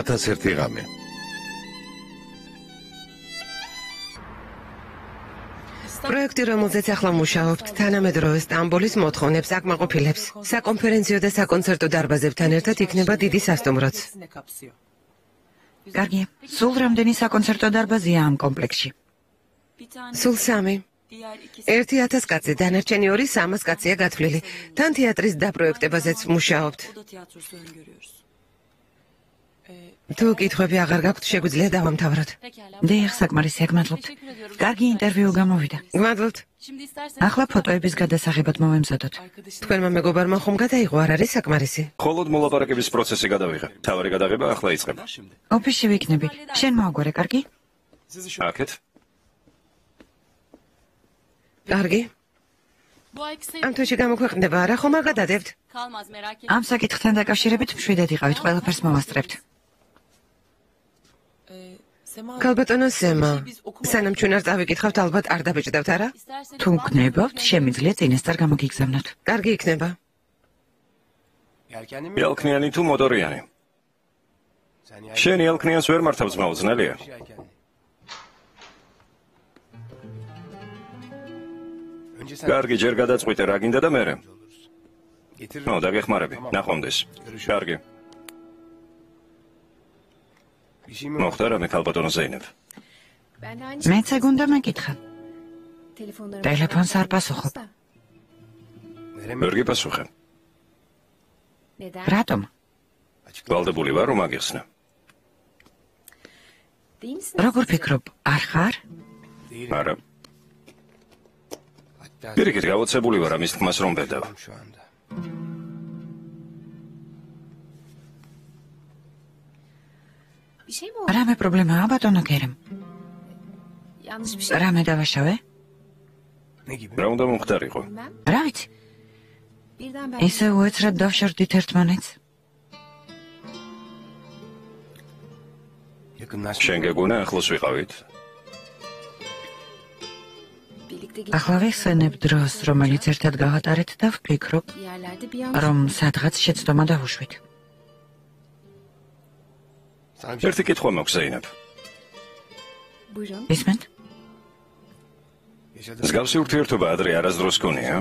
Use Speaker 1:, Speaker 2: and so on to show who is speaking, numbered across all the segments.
Speaker 1: 1001 ღამე.
Speaker 2: პროექტი, რომელზეც ახლა მუშაობთ, თანამედროვე სტამბოლის მოთხოვნებს აკმაყოფილებს. საკონფერენციო და საკონცერტო დარბაზებთან ერთად იქნება დიდი სასტუმროც.
Speaker 3: კარგი, სულ რამდენი საკონცერტო დარბაზია ამ კომპლექსში?
Speaker 2: სულ 3. ერთი 1000 კაცი, დანარჩენი 300 კაცია გათვლილი. თან თეატრის დაპროექტებაზეც მუშაობთ. თუ კითხვები აღარ გაქვთ, შეგვიძლია დავამთავროთ.
Speaker 3: დიახ, საკმარისია, გმადლობთ. კარგი ინტერვიუ გამოვიდა.
Speaker 2: გმადლობთ.
Speaker 3: ახლა ფოტოების გადასაღებად მოვემზადოთ.
Speaker 2: თქვენმა მეგობარმა ხომ გადაიღო, არ არის საკმარისი?
Speaker 4: მხოლოდ მოლაპარაკების პროცესი გადავიღე. თავარი გადაღება ახლა იწყება.
Speaker 3: ოფისში ვიქნები. შენ მოაგვარე, კარგი?
Speaker 4: აქეთ.
Speaker 2: კარგი. ამ თვეში გამოქვეყნდება, არა ხომ არ გადადებთ?
Speaker 3: ამ საკითხთან დაკავშირებით მშვიდად იყავით, ყველაფერს მოვასწრებთ.
Speaker 2: ქალბატონო სემა, სანამ ჩვენ არ წავიკითხავთ, ალბათ არ დაბეჭდებთ, არა?
Speaker 3: თუ გნებავთ, შემიძლია წინასწარ გამოგიგზავნოთ.
Speaker 2: კარგი იქნება.
Speaker 4: ელქნიანი თუ მოტორიანი? შენი ელქნიანს ვერ მართავს ძმაო, ძნელია. კარგი, ჯერ გადაწყვიტე რა გინდა და მერე. ნო, დაგეხმარები, ნახვამდის. კარგი. მოხდა რამე ქალბატონო ზეინებ?
Speaker 3: მეც ეგ უნდა მეკითხა. ტელეფონს არ პასუხობ.
Speaker 4: ვერ გიპასუხე.
Speaker 3: რატომ?
Speaker 4: ვალდებული ვარ, რომ აგიხსნა.
Speaker 3: როგორ ფიქრობ, არ ხარ?
Speaker 4: არა. პირიქით გავოცებული ვარ ამის თქმას, რომ ბედავ.
Speaker 3: რამე პრობლემაა, ბატონო კერემ? რამე დავაშავე?
Speaker 4: რა უნდა მომხდარიყო?
Speaker 3: რა ვიცი? ისე უეცრად დავშორდით ერთმანეთს.
Speaker 4: შენ გეგონა ახლოს ვიყავით?
Speaker 3: ახლა ვიხსენებ დროს, რომელიც ერთად გავატარეთ და ვფიქრობ, რომ სადღაც შეცდომა დავუშვით.
Speaker 4: ერთი კითხვა მაქვს ზეინებ.
Speaker 3: ისმენთ?
Speaker 4: მსგავსი ურთიერთობა ადრე არასდროს გქონია?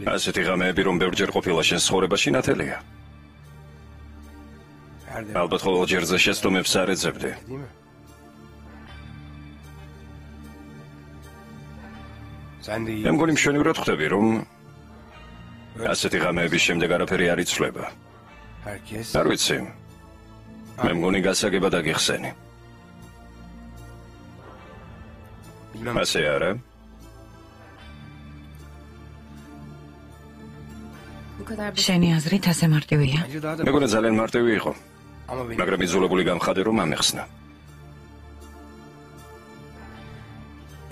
Speaker 4: ასეთი ღამეები, რომ ბევრჯერ ყოფილა შენ ცხოვრებაში ნათელია. ალბათ ყოველ ჯერზე შეცდომებს არ ეძებდი. მე მგონი მშვენივრად ხვდები, რომ ასეთი ღამეების შემდეგ არაფერი არ იცვლება. არ ვიცი. მე მგონი გასაგებად აგიხსენი. ასე არა?
Speaker 3: შენი აზრით ასე მარტივია?
Speaker 4: მეგონა ძალიან მარტივი იყო. მაგრამ იძულებული გამხადე, რომ ამეხსნა.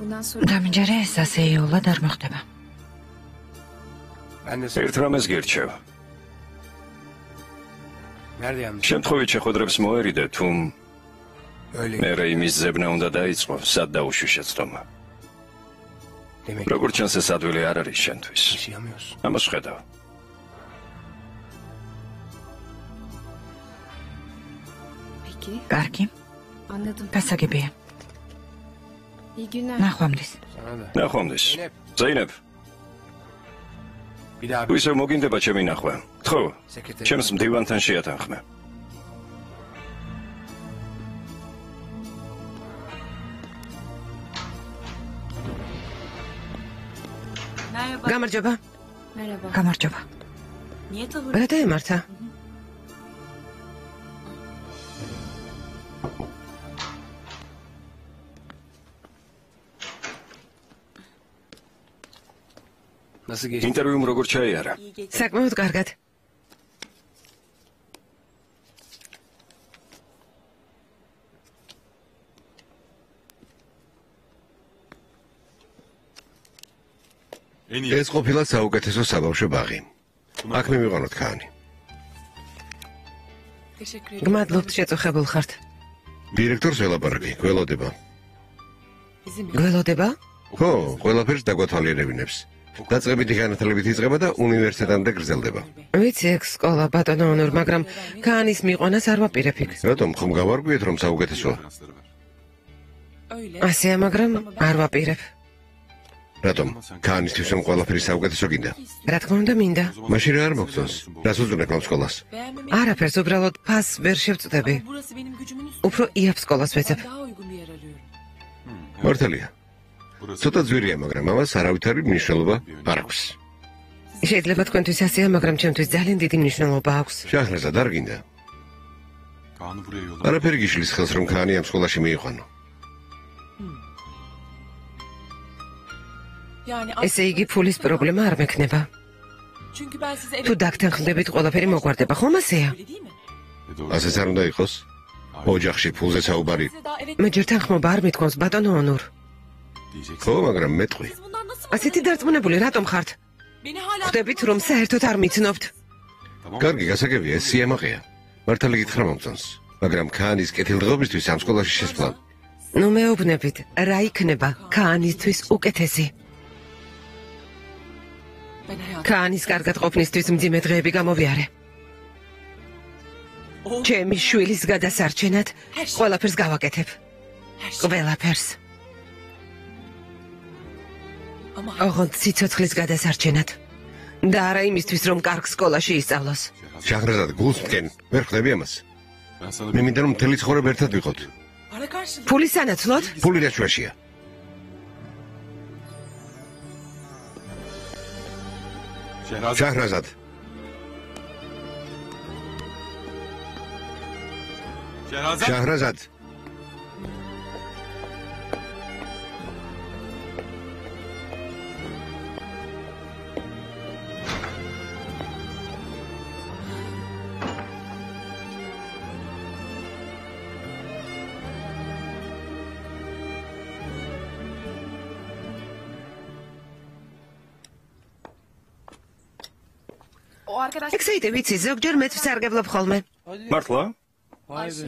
Speaker 3: დამჯერე ეს ასე იოლად არ მოხდება.
Speaker 4: ერთ რამეს გირჩევ. შემთხვევით შეხვედრებს მოერიდე, თუ მერე იმის ზებნა უნდა დაიწყო, სად დაუშვი შეცდომა. როგორც ჩანს, ეს ადვილი არ არის შენთვის. ამას ხედავ.
Speaker 3: კარგი. გასაგებია. ნახვამდის.
Speaker 4: ნახვამდის. ზეინებ. თუ ისევ მოგინდება ჩემი ნახვა. ხო, ჩემს მდივანთან შეათანხმე.
Speaker 2: გამარჯობა.
Speaker 3: გამარჯობა.
Speaker 2: რა დაემართა?
Speaker 4: ინტერვიუმ როგორ ჩაიარა?
Speaker 2: საკმაოდ კარგად.
Speaker 1: ეს ყოფილა საუკეთესო საბავშვო ბაღი. აქ მივიყვანოთ ქანი.
Speaker 2: გმადლობთ, შეწუხებულ ხართ.
Speaker 1: დირექტორს ველაპარაკი, გველოდება.
Speaker 2: გველოდება?
Speaker 1: ხო, ყველაფერს დაგვათვალიერებინებს. დაწყებითი განათლებით იწყება და უნივერსიტეტამდე გრძელდება.
Speaker 2: ვიცი ეგ სკოლა ბატონო ონორ, მაგრამ ქაანის მიყვანას არ ვაპირებ იქ.
Speaker 1: რატომ ხომ გავარკვიეთ რომ საუკეთესოა?
Speaker 2: ასეა, მაგრამ არ ვაპირებ.
Speaker 1: რატომ? ქაანისთვის რომ ყველაფერი საუკეთესო გინდა?
Speaker 2: რა თქმა უნდა მინდა.
Speaker 1: მაშინ რა არ მოგწონს? რას უძვნებ ამ სკოლას?
Speaker 2: არაფერს, უბრალოდ ფასს ვერ შევწდები. უფრო deep სკოლას ვეცებ.
Speaker 1: მართალია. ცოტა ძვირია, მაგრამ ამას არავითარი მნიშვნელობა არ აქვს.
Speaker 2: შეიძლება თქვენთვის ასეა, მაგრამ ჩემთვის ძალიან დიდი მნიშვნელობა აქვს.
Speaker 1: შაჰრაზად არ გინდა? არაფერი გიშლის ხელს რომ ქაანი ამ სკოლაში მიიყვანო.
Speaker 2: ესე იგი ფულის პრობლემა არ მექნება. თუ დაგთანხმდებით ყველაფერი მოგვარდება, ხომ ასეა?
Speaker 1: ასეც არ უნდა იყოს? ოჯახში ფულზე საუბარი.
Speaker 2: მე ჯერ თანხმობა არ მithქვამს ბატონო ონურ.
Speaker 1: ხო, მაგრამ მეტყვი.
Speaker 2: ასეთი დარწმუნებული რატომ ხართ? ხვდებით რომ საერთოდ არ მიცნობთ.
Speaker 1: კარგი, გასაგებია, ეს სიამაყეა. მართალი გითხრა მომწონს, მაგრამ ქაანის კეთილდღეობისთვის ამ სკოლაში შესვლა.
Speaker 2: ნუ მეუბნებით, რა იქნება ქაანისთვის უკეთესი? ქაანის კარგად ყოფნისთვის მძიმე დღეები გამოვიარე. ჩემი შვილის გადასარჩენად ყველაფერს გავაკეთებ. ყველაფერს. ოღონდ სიცოცხლის გადასარჩენად. და არა იმისთვის, რომ კარგ სკოლაში ისწავლოს.
Speaker 1: შაჰრაზად, გულს მტკენ, ვერ ხვდები ამას? მე მინდა რომ მთელი ცხოვრება ერთად ვიყოთ.
Speaker 2: ფულის სანაცვლოდ?
Speaker 1: ფული რა ჩვაშია? შაჰრაზად. შაჰრაზად.
Speaker 2: ექსეიტე ვიცი, ზოგჯერ მეც ვსარგებლობ ხოლმე.
Speaker 4: მართლა?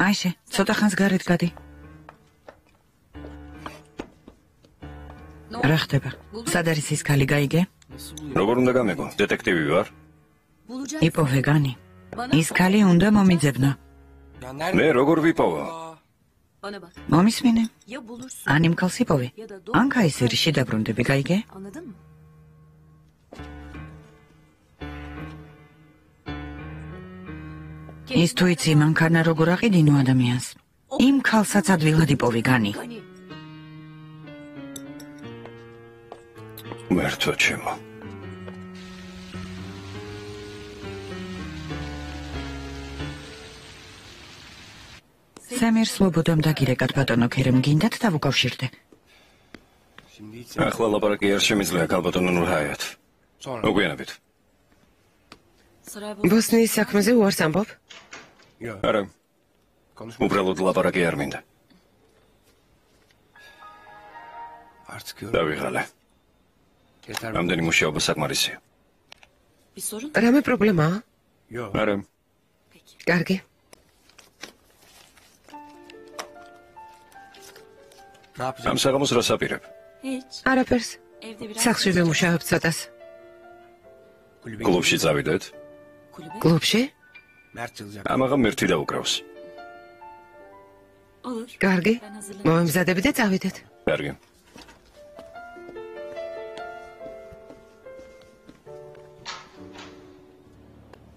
Speaker 3: აიშე, ცოტა ხანს გარეთ გადი. რა ხდება? სად არის ის ქალი, გაიგე?
Speaker 4: როგორ უნდა გამეგო? დეტექტივი ვარ.
Speaker 3: იპო ვეგანი. ის ქალი უნდა მომიძებნო.
Speaker 4: მე როგორ ვიპოვა?
Speaker 3: მომისმინე? ან იმ ქალს იპოვე? ან კაისერში დაბრუნდები, გაიგე? ის თუ იცი მანქანა როგორ აყიდინო ადამიანს. იმ ქალსაც ადვილად იპოვე განი.
Speaker 4: მერთო ჩემო.
Speaker 3: სამერ სლობოდამ დაგირეკათ ბატონო ქერემ, გინდათ დავუკავშირდე.
Speaker 4: ახლა ლაპარაკი არ შემიძლია ქალბატონო ნურჰაიათ. მოგვიანებით.
Speaker 2: ბოსნიის საქმეზე უარს ამბობ?
Speaker 4: არა. უბრალოდ ლაპარაკი არ მინდა. დავიღალე. ამდენი მუშაობა საკმარისია.
Speaker 2: რამე პრობლემაა?
Speaker 4: არა.
Speaker 2: კარგი.
Speaker 4: ამ საღამოს რას აპირებ?
Speaker 2: არაფერს. სახლში ვიმუშავებ ცოტას.
Speaker 4: კლუბში წავიდეთ?
Speaker 2: კლუბში?
Speaker 4: ამაღამ მერთი დაუკრავს.
Speaker 2: კარგი. მომემზადები და წავიდეთ.
Speaker 4: კარგი.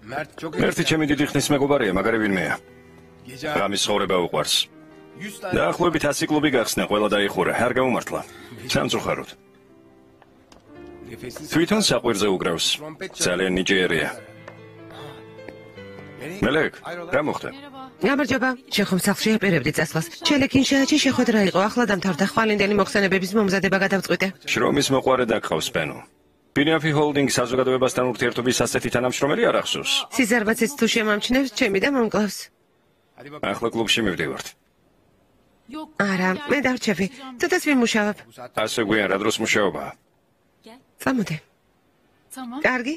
Speaker 4: მერთი ჩემი დიდი ხნის მეგობარია, მაგარი ვინმეა. ღამის ცხოვრება უყვარს. დაახლოებით 100 კლუბი გახსნა, ყველა დაიხურა, არ გაუმართლა. სამწუხაროდ. თვითონ საყვირზე უკრავს. ძალიან ნიჭიერია. მელეკ, რა მოხდა?
Speaker 2: გამარჯობა. შეხომ სახლში აპირებდი წასვლას. ჩელეკინშააჩი შეხვედრა იყო, ახლა დამთავრდა. ხვალინდელი მოხსენებების მომზადება გადავწყვიტე.
Speaker 4: შრომის მოყვარე დაგყავს პენო. ბინიაფი ჰოლდინგ საზოგადოებასთან ურთიერთობის ასეთი თანამშრომელი არ ახსოვს.
Speaker 2: სიზარბაცეც თუ შემამჩნევს, ჩემი და მომკლავს.
Speaker 4: ახლა კლუბში მივდივართ.
Speaker 2: არა, მე დარჩები. ცოტას ვიმუშავებ.
Speaker 4: ასე გვიან რა დროს მუშაობაა?
Speaker 2: წამოდე. კარგი.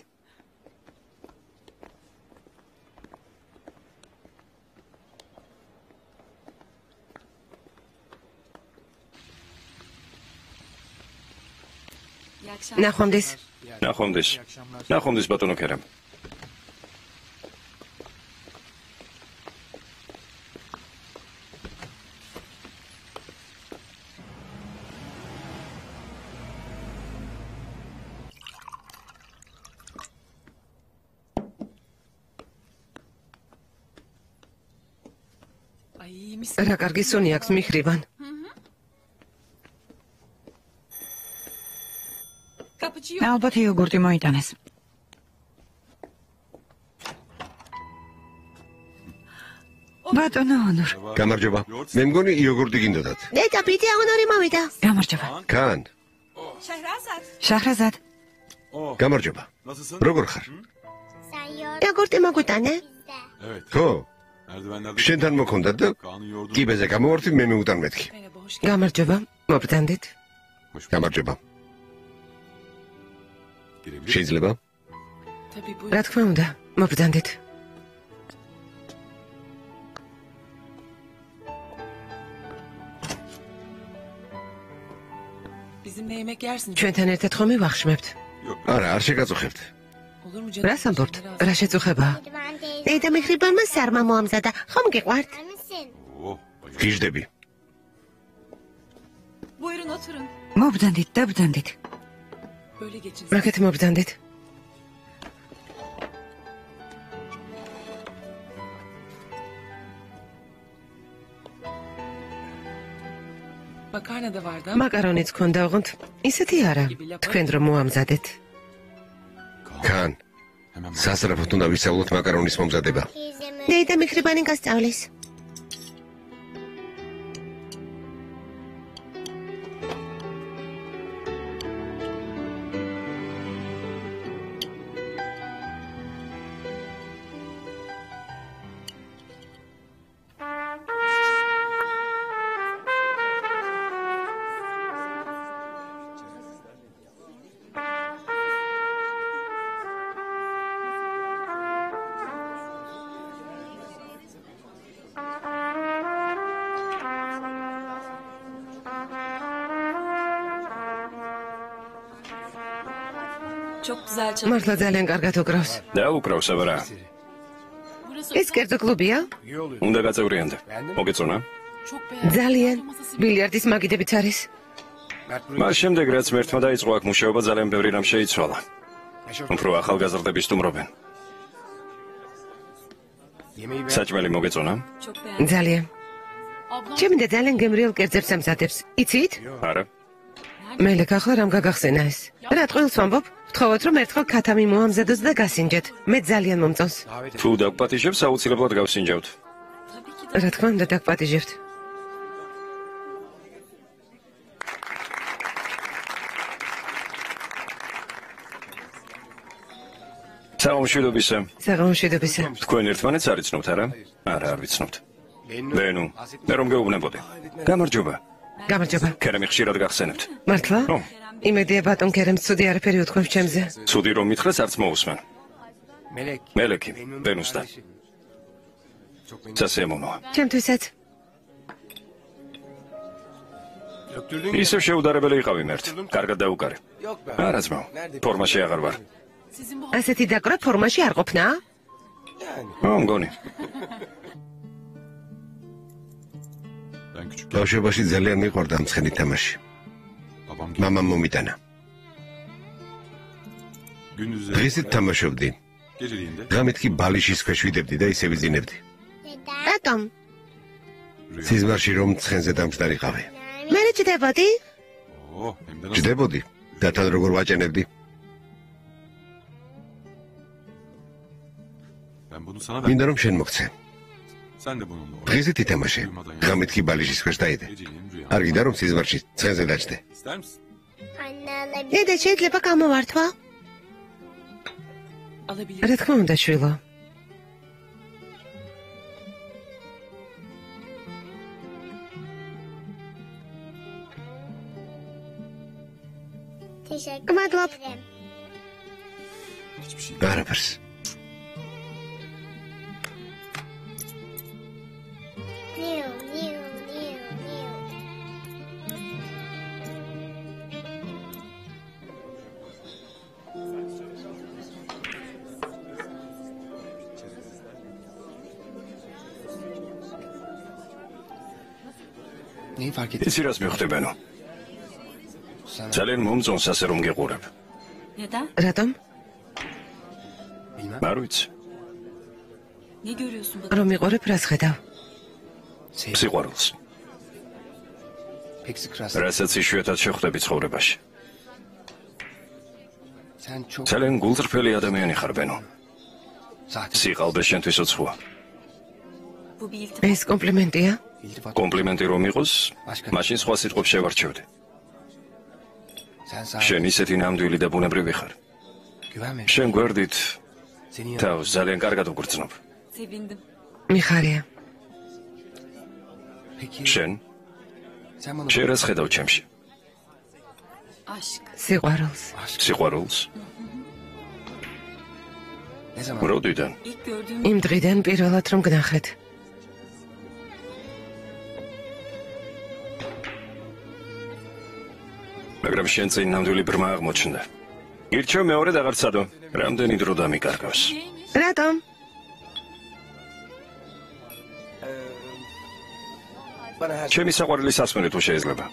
Speaker 2: ნახვამდის.
Speaker 4: ნახვამდის ბატონო ქერამ.
Speaker 2: რა კარგი სუნი აქვს მიხრიბან.
Speaker 3: ალბათ იოგურტი მოიტანეს. ბატონო ონორ.
Speaker 1: გამარჯობა. მე მგონი იოგურტი გინდოდათ.
Speaker 2: დედა პიტი ონორი მოვიდა.
Speaker 3: გამარჯობა.
Speaker 1: კან,
Speaker 3: შაჰრაზად.
Speaker 1: გამარჯობა. როგორ ხარ?
Speaker 2: იოგურტი მოგვიტანე?
Speaker 1: ხო. შენთან მოქონდათ და კიბეზე გამოვარდით მე მეუტან მეთქი.
Speaker 2: გამარჯობა. მობრძანდით.
Speaker 1: გამარჯობა. შეიძლება?
Speaker 2: რა თქმა უნდა, მობრძანდით. ჩვენთან ერთად ხომ მივახშმებთ?
Speaker 1: არა, არ შეგაწუხებთ.
Speaker 2: რას ამბობთ? რა შეწუხებაა? დედა მიხრიბანმა სარმა მოამზადა. ხომ გიყვართ?
Speaker 1: გიждები.
Speaker 3: მობრძანდით, დაბრძანდით.
Speaker 2: რაკეთ მობრძანდით? მაკარონიც ქონდა ოღონდ ისეთი არა. თქვენ რომ მოამზადეთ.
Speaker 1: კან, სასწრაფოდ უნდა ვისწავლოთ მაკარონის მომზადება.
Speaker 2: დედა მიხრიბანი გასწავლის. მართლა ძალიან კარგად უკრავს.
Speaker 4: და უკრავს აბარა.
Speaker 2: ეს კერძო კლუბია?
Speaker 4: უნდა გაწევრიანდე. მოგეწონა?
Speaker 2: ძალიან. ბილიარდის მაგიდებიც არის.
Speaker 4: მას შემდეგ რაც მერთმა დაიწყო აქ მუშაობა ძალიან ბევრი რამ შეიცვალა. უფრო ახალგაზრდები სტუმრობენ. საჭმელი მოგეწონა?
Speaker 2: ძალიან. ჩემი და ძალიან გემრიელ კერძებს ამზადებს. იცით?
Speaker 4: არა.
Speaker 2: მელეკ ახლა რამ გაგახსენა ეს? რა ტყილს ვამბობ? ვთხოვოთ რომ ერთხელ ქათამი მოამზადოს და გასინჯეთ. მე ძალიან მომწონს.
Speaker 4: თუ დაგპატიჟებს, აუცილებლად გავსინჯავთ.
Speaker 2: რა თქმა უნდა დაგპატიჟებთ.
Speaker 4: საღამოშვიდობისა.
Speaker 2: საღამოშვიდობისა.
Speaker 4: თქვენ ერთმანეთს არ იცნობთ, არა? არა, არ ვიცნობთ. ბენუ, მე რომ გეუბნებოდი. გამარჯობა.
Speaker 2: გამარჯობა.
Speaker 4: ქერამი ხშირად გახსენებთ.
Speaker 2: მართლა? იმედია ბატონ ქერემს ცუდი არაფერი უთქვამს ჩემზე.
Speaker 4: ცუდი რომ მითხრეს, არც მოусმენ. მელეკი, ბენუსთან. სასიამოვნოა.
Speaker 2: ჩემთვისაც.
Speaker 4: ისევ შეუდარებელი იყავი მერთ. კარგად დაუკარი. არა ძმაო, ფორმაში აღარ ვარ.
Speaker 2: ასეთი დაკვრა ფორმაში არ ყოფნა?
Speaker 4: მგონი.
Speaker 1: ბავშვობაში ძალიან მიყვარდა ამცხენი თამაში. მამამ მომიტანა. დღესაც თამაშობდი. ღამით კი ბალიშის ქვეშ ვიდებდი და ისე ვიძინებდი.
Speaker 2: რატომ?
Speaker 1: სიზმარში რომ ცხენზე დამჯდარიყავი.
Speaker 2: მე ჯდებოდი?
Speaker 1: ჯდებოდი და თან როგორ ვაჭენებდი? მინდა რომ შენ მოგცე. დღესაც ითამაშე. ღამით კი ბალიშის ქვეშ დაიდე. არ გინდა რომ სიზმარში ცხენზე დაჯდე.
Speaker 2: დედა შეიძლება გამოვართვა? რა თქმა უნდა შვილო. გმადლობ.
Speaker 1: არაფერს.
Speaker 4: იცი რას მივხვდებენო? ძალიან მომწონს ასე რომ გეყურებ.
Speaker 2: რატომ?
Speaker 4: არ ვიცი.
Speaker 2: რომ მიყურებ რას ხედავ?
Speaker 4: სიყვარულს. რასაც იშვიათად შეხვდები ცხოვრებაში. ძალიან გულწრფელი ადამიანი ხარ ბენო. სიყალბე შენთვის უცხოა.
Speaker 2: ეს კომპლიმენტია?
Speaker 4: კომპლიმენტი რომ იყოს, მაშინ სხვა სიტყვებს შევარჩევდი. შენ ისეთი ნამდვილი და ბუნებრივი ხარ. შენ გვერდით თავს ძალიან კარგად უგრძნობ.
Speaker 2: მიხარია.
Speaker 4: შენ რას ხედავ ჩემში?
Speaker 2: სიყვარულს.
Speaker 4: სიყვარულს? როდიდან?
Speaker 2: იმ დღიდან პირველად რომ გნახეთ.
Speaker 4: მაგრამ შენ წინ ნამდვილი ბრმა აღმოჩნდა. ირჩევ მეორედ აღარ ცადო. რამდენი დრო დამიკარგავს.
Speaker 2: რატომ?
Speaker 4: ჩემი საყვარელი სასმელი თუ შეიძლება.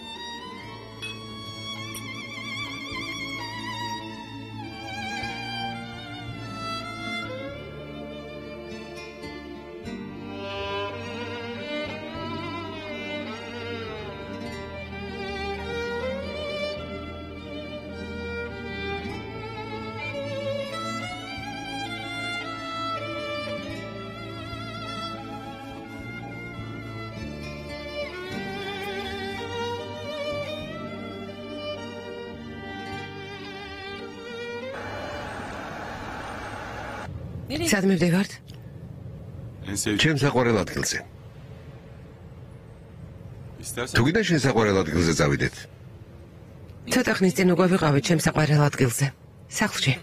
Speaker 2: სად მივდივართ?
Speaker 1: ჩემ საყვარელ ადგილზე. თუ გინდა შენ საყვარელ ადგილზე წავიდეთ?
Speaker 2: ცოტა ხნის წინ უკვე ვიყავით ჩემ საყვარელ ადგილზე. სახლში.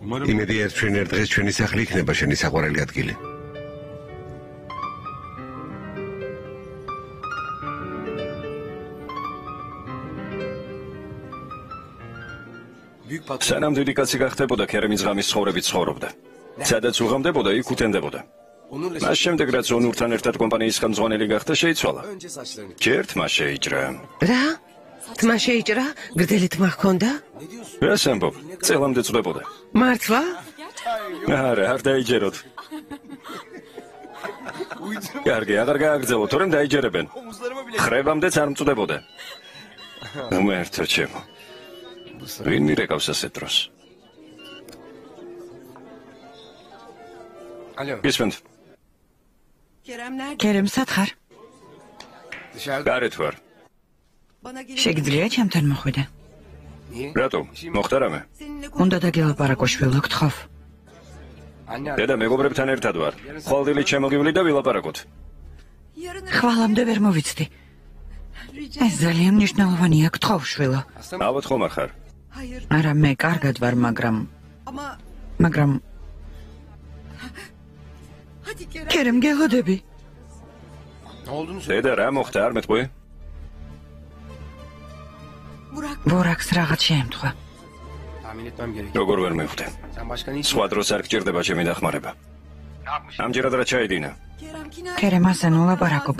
Speaker 1: იმედია ჩვენ ერთ დღეს ჩვენი სახლი იქნება შენი საყვარელი ადგილი. სანამ დიდი კაცი გახდებოდა, ქერემის ღამის ცხოვრებით ცხოვრობდა. სადაც უღამდებოდა, იქ უთენდებოდა. მას შემდეგ, რაც ონურთან ერთად კომპანიის ხელმძღვანელი გახდა, შეიცვალა. ჯერ თმა შეიჭრა.
Speaker 2: რა? თმა შეიჭრა? გრძელი თმა ჰქონდა?
Speaker 4: რას ამბობ? წელამდე წვდებოდა.
Speaker 2: მართლა?
Speaker 4: არა, არ დაიჯეროთ. კარგი, აღარ გააგრძელო, თორემ დაიჯერებენ. ხრებამდეც არ მწვდებოდა. უმერთო ჩემო. ვინ მირეკავს ასეთ დროს? გისმენთ?
Speaker 3: კერემ სათხარ?
Speaker 4: გარეთ ვარ.
Speaker 3: შეგიძლია ჩემთან მოხვიდე?
Speaker 4: რატომ? მოხდა რამე?
Speaker 3: უნდა დაგელაპარაკო შვილო, გთხოვ.
Speaker 4: დედა, მეგობრებთან ერთად ვარ. ხვალდილი ჩემოგივლი და ვილაპარაკოთ.
Speaker 3: ხვალამდე ვერ მოვიცდი. ეს ძალიან მნიშვნელოვანია, გთხოვ შვილო.
Speaker 4: ალბათ ხომ არ ხარ?
Speaker 3: არა, მე კარგად ვარ, მაგრამ კერემ გელოდები.
Speaker 4: დედა, რა მოხდა, არ მეტყვი?
Speaker 3: ბორაკს რაღაც შეემთხვა.
Speaker 4: როგორ ვერ მივხვდი? სხვა დროს არ გჭირდება ჩემი დახმარება. ამჯერად რა ჩაიდინა?
Speaker 3: კერემ ასე ნულაპარაკობ.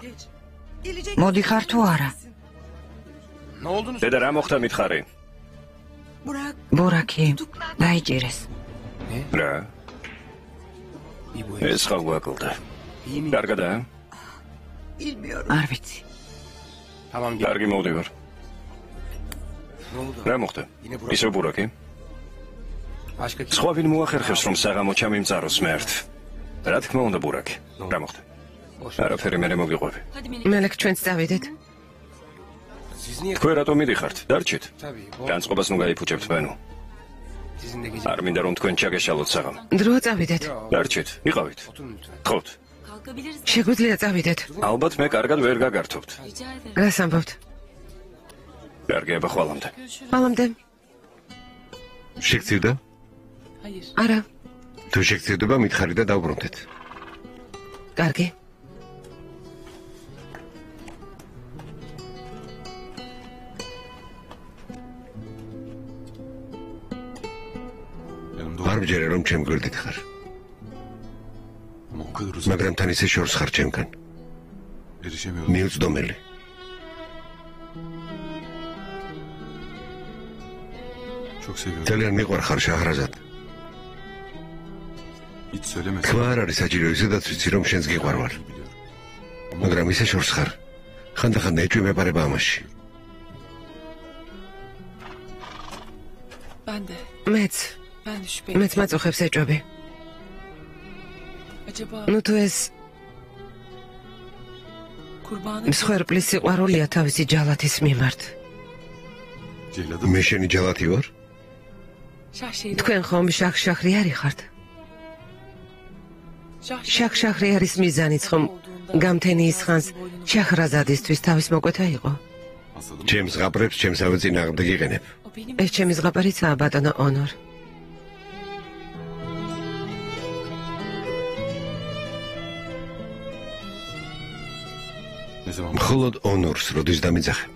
Speaker 3: მოდი ხარ თუ არა?
Speaker 4: დედა, რა მოხდა მითხარი?
Speaker 3: ბორაკი დაიჭირეს.
Speaker 4: რა? ეს ხა გვაკლდა. კარგადაა?
Speaker 3: არ ვიცი.
Speaker 4: კარგი, მოვდივარ. რა მოხდა? ისო ბურაკი? სხვა ვინ მოახერხებს, რომ საღამო ჩამიმწაროს მე ერთ? რა თქმა უნდა, ბურაკი. რა მოხდა? არაფერი მე მოგიყვები.
Speaker 2: მელეკ ჩვენც წავიდეთ.
Speaker 4: თქვენ რატომ მიდიხართ? დარჩით. განწყობას ნუ გაიფუჭებთ ბენო. არ მინდა რომ თქვენ ჩაგეშალოთ საღამო.
Speaker 2: დრო წავიდეთ.
Speaker 4: დარჩით, იყავით. გთხოვთ.
Speaker 2: შეგვიძლია წავიდეთ.
Speaker 4: ალბათ მე კარგად ვერ გაგართობთ.
Speaker 2: რას ამბობთ?
Speaker 4: კარგია, ხვალამდე.
Speaker 2: ხვალამდე.
Speaker 1: შეგწირდა?
Speaker 2: არა.
Speaker 1: თუ შეგწირდება, მითხარი და დავბრუნდეთ.
Speaker 2: კარგი.
Speaker 1: არ მჯერე რომ ჩემ გვერდით ხარ.
Speaker 5: მაგრამ თან ისე შორს ხარ ჩემგან. მიუწვდომელი. ძალიან მიყვარხარ შაჰრაზად. თქვა არ არის საჭირო ისედაც ვიცი რომ შენს გიყვარვარ. მაგრამ ისე შორს ხარ. ხანდახან ეჭვი მეპარება ამაში.
Speaker 2: მეც მაწუხებს ეჭვები. ნუ თუ ეს მსხვერპლის სიყვარულია თავისი ჯალათის მიმართ.
Speaker 5: მე შენი ჯალათი ვარ?
Speaker 2: თქვენ ხომ შაჰრიარი ხართ? შაჰრიარის მიზანიც ხომ გამთენიის ხანს შაჰრაზადისთვის თავის მოკვეთა იყო?
Speaker 5: ჩემს ზღაპრებს ჩემსავე წინააღმდეგ იყენებ.
Speaker 2: ეს ჩემი ზღაპარიცაა ბატონო ონორ.
Speaker 5: მხოლოდ ონორს როდის დამიძახებ?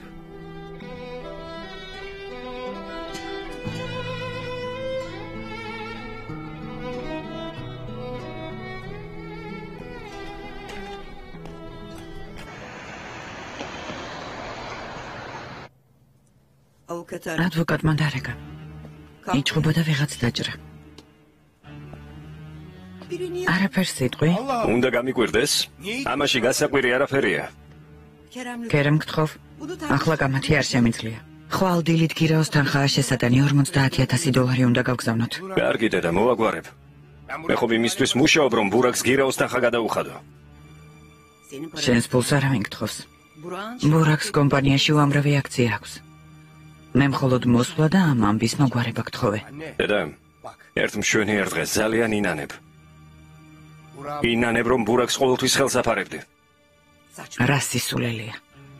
Speaker 3: ადვოკატმა დარეკა. იჭრებოდა ვიღაც დაჭრა. არაფერს სიტყვი?
Speaker 1: უნდა გამიკვირდეს? ამაში გასაკვირი არაფერია.
Speaker 3: კერემ გთხოვ, ახლა გამათი არ შემიძლია. ხვალ დილით გირაოს თანხაა შესატანი $50,000 უნდა გავგზავნოთ.
Speaker 1: კარგი დედა, მოვაგვარებ. მე ხომ იმისთვის მუშაობ, რომ ბურაკს გირაოს თანხა გადაუხადო.
Speaker 3: შენს ფულს არავინ გთხოვს. ბურაკს კომპანიაში უამრავი აქცია აქვს. მე მხოლოდ მოსვლა და ამ ამბის მოგვარება გთხოვე.
Speaker 1: დედა, ერთ მშვენიერ დღეს ძალიან ინანებ. ინანებ, რომ ბურაკს ყოველთვის ხელს აფარებდი.
Speaker 3: რა სისულელია.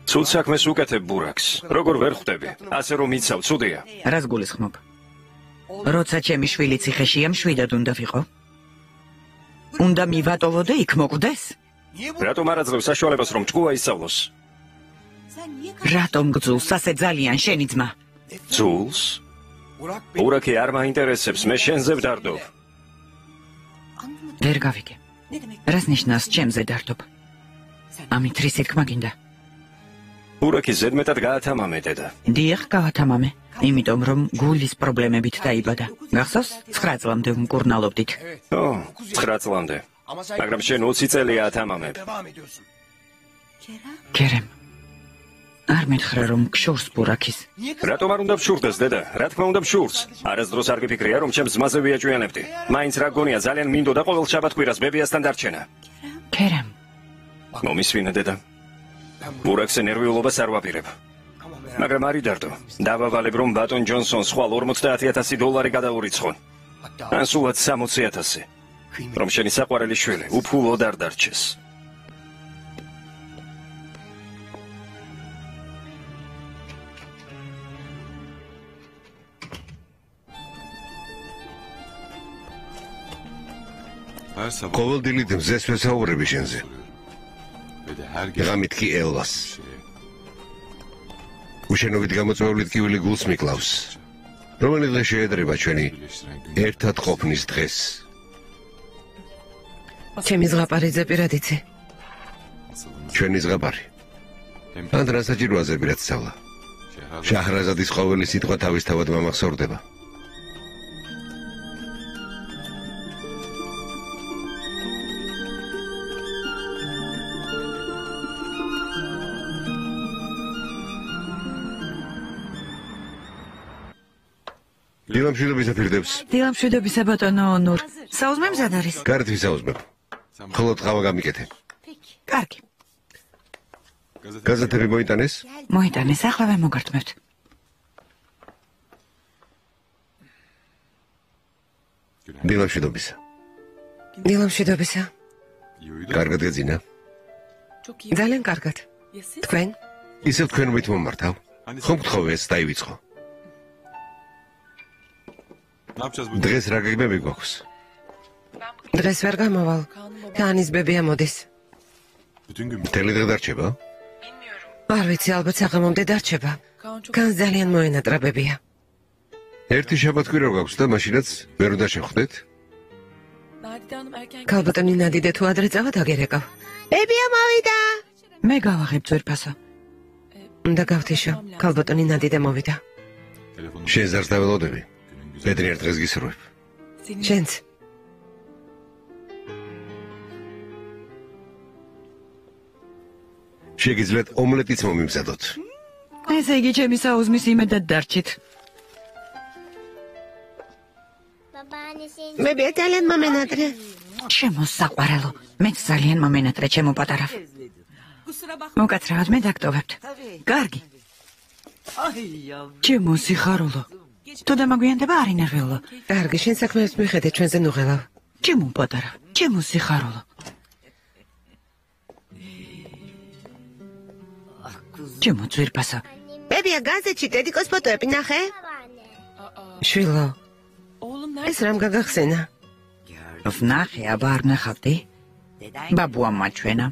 Speaker 1: ცუდ საქმეს უკეთებ ბურაკს. როგორ ვერ ხვდები? ასე რომ იცავ, ცუდია.
Speaker 3: რას გულისხმობ? როცა ჩემი შვილი ციხეშია, მშვიდად უნდა ვიყო. უნდა მივატოვო და იქ მოკვდეს?
Speaker 1: რატომ არ აძლევს საშუალებას, რომ ჭკუა ისწავლოს?
Speaker 3: რატომ გძულს ასე ძალიან შენი ძმა?
Speaker 1: ძულს? ბურაკი არ მაინტერესებს, მე შენზე ვდარდობ.
Speaker 3: ვერ გავიგე. რას ნიშნავს ჩემზე დარდობ? ამით რისი თქმა გინდა?
Speaker 1: ბურაკი ზედმეტად გაათამამე, დედა.
Speaker 3: დიახ, გავათამამე. იმიტომ რომ გულის პრობლემებით დაიბადა. გახსოვს? 9 წლამდე ვმკურნალობდით.
Speaker 1: 9 წლამდე. მაგრამ შენ 20 წელია ათამამებ.
Speaker 3: კერემ. არ მითხრა რომ გშურს ბურაკის.
Speaker 1: რატომ არ უნდა ვშურდეს, დედა? რა თქმა უნდა ვშურს. არასდროს არ გიფიქრია, რომ ჩემს ძმაზე ვიაჭვიანებდი. მაინც რა გონია, ძალიან მინდოდა ყოველ შაბათ-კვირას ბებიასთან დარჩენა.
Speaker 3: კერემ.
Speaker 1: მომისვინა, დედა. ბურაკს ნერვიულობას არ ვაპირებ. მაგრამ არ იდარდო. დავავალებ, რომ ბატონ ჯონსონს ხვალ $50,000 გადაურიცხონ. ან სულაც 60,000. რომ შენი საყვარელი შვილი უფულოდ არ დარჩეს.
Speaker 5: ყოველ დილით მზეს ვესაუბრები შენზე. ღამით კი ელვას. უშენობით გამოწვევლით კივილი გულს მიკლავს. რომელი დღე შეედრება ჩვენი ერთად ყოფნის დღეს?
Speaker 2: ჩემი ზღაპარიძე პირად იცი.
Speaker 5: ჩვენი ზღაპარი. ან რა საჭიროა ზებირად სწავლა? შაჰრაზადის ყოველი სიტყვა თავისთავად მომახსოვრდება. დილამშვიდობისა პირდებს.
Speaker 3: დილამშვიდობისა ბატონო ონურ. საუზმე მზად არის.
Speaker 5: კარგ ვისაუზმებ. ხოლო ყავა გამიკეთე.
Speaker 3: კარგი.
Speaker 5: გაზეთები მოიტანეს?
Speaker 3: მოიტანეს, ახლა მოგართმევთ.
Speaker 5: დილამშვიდობისა.
Speaker 2: დილამშვიდობისა.
Speaker 5: კარგად გეძინა?
Speaker 2: ძალიან კარგად. თქვენ?
Speaker 5: ისევ თქვენობით მომართავ. ხომ გთხოვე ეს დაივიწყო. დღეს რა გეგმები გვაქვს?
Speaker 2: დღეს ვერ გამოვალ. კანის ბებია მოდის.
Speaker 5: მთელი დღე დარჩება?
Speaker 2: არ ვიცი, ალბათ საღამომდე დარჩება. კანს ძალიან მოენატრა ბებია.
Speaker 5: ერთი შაბათ-კვირა გვაქვს და მაშინაც ვერ უნდა შევხვდეთ?
Speaker 2: ქალბატონი ნადიდე თუ ადრე წავა დაგერეკავ. ბებია მოვიდა.
Speaker 3: მე გავაღებ ძვირფასო.
Speaker 2: უნდა გავთიშო. ქალბატონი ნადიდე მოვიდა.
Speaker 5: შენს დარს დაველოდები. პედრი ერთ დღეს გისურვებ.
Speaker 2: შენც.
Speaker 5: შეგიძლიათ ომლეტიც მომიმზადოთ.
Speaker 3: ესე იგი ჩემი საუზმის იმედად დარჩით.
Speaker 2: ბებია ძალიან მომენატრე.
Speaker 3: ჩემო საყვარელო, მეც ძალიან მომენატრე ჩემო პატარავ. მოკაცრავად მე დაგტოვებთ. კარგი. ჩემო სიხარულო. თუ დამაგვიანდება არ ინერვიულო.
Speaker 2: კარგი, შენ საქმეებს მიხედე, ჩვენზე ნუღელავ.
Speaker 3: ჩემო პატარავ, ჩემო სიხარულო. ჩემო ძვირფასო.
Speaker 2: ბებია გაზეთში დედიკოს ფოტოები ნახე? შვილო. ეს რამ გაგახსენა?
Speaker 3: ვნახე, აბა არ ნახავდი? ბაბუამ მაჩვენა.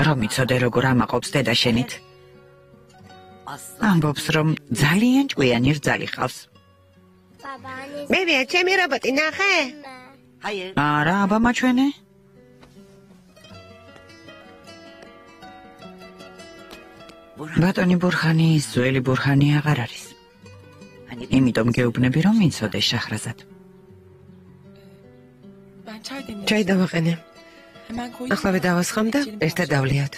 Speaker 3: რომ იცოდე როგორ ამაყობს დედა შენით. ამბობს რომ ძალიან ჭკვიანი რძალი ყავს.
Speaker 2: ბებია, ჩემი რობოტი ნახე?
Speaker 3: არა, აბა მაჩვენე. ბატონი ბურხანი ის ძველი ბურხანი აღარ არის. იმიტომ გეუბნები რომ იცოდე შახრაზად.
Speaker 2: ჩაი დავაყენე. ახლავე დავასხამ და ერთად დავლიათ.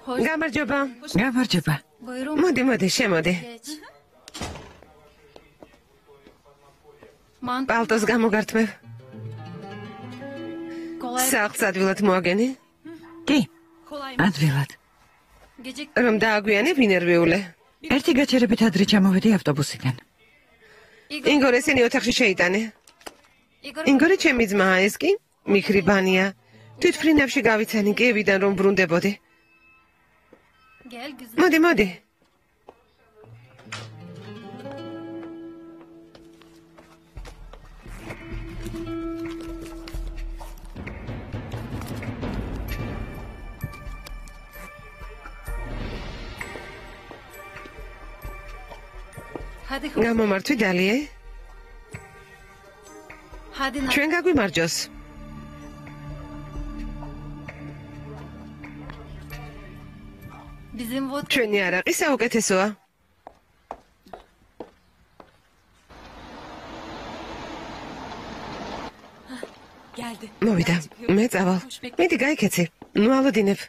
Speaker 2: გამარჯობა.
Speaker 3: გამარჯობა.
Speaker 2: მოდი, შემოდი. პალტოს გამოგართმევ. სახლს ადვილად მოაგენი?
Speaker 3: კი, ადვილად.
Speaker 2: რომ დააგვიანებ ინერვიულე.
Speaker 3: ერთი გაჩერებით ადრე ჩამოვედი ავტობუსიდან.
Speaker 2: ინგორ ესენი ოთახში შეიტანე. ინგორი ჩემი ძმაა ეს კი? მიქრიბანია. თვითფრინავში გავიცანი კევიდან რომ ბრუნდებოდი. მოდი. გამომართვი დალიე. ჩვენ გაგვიმარჯოს. ჩვენი არაყი საუკეთესოა. მოვიდა, მე წავალ. მიდი გაიქეცი. ნუ ალოდინებ.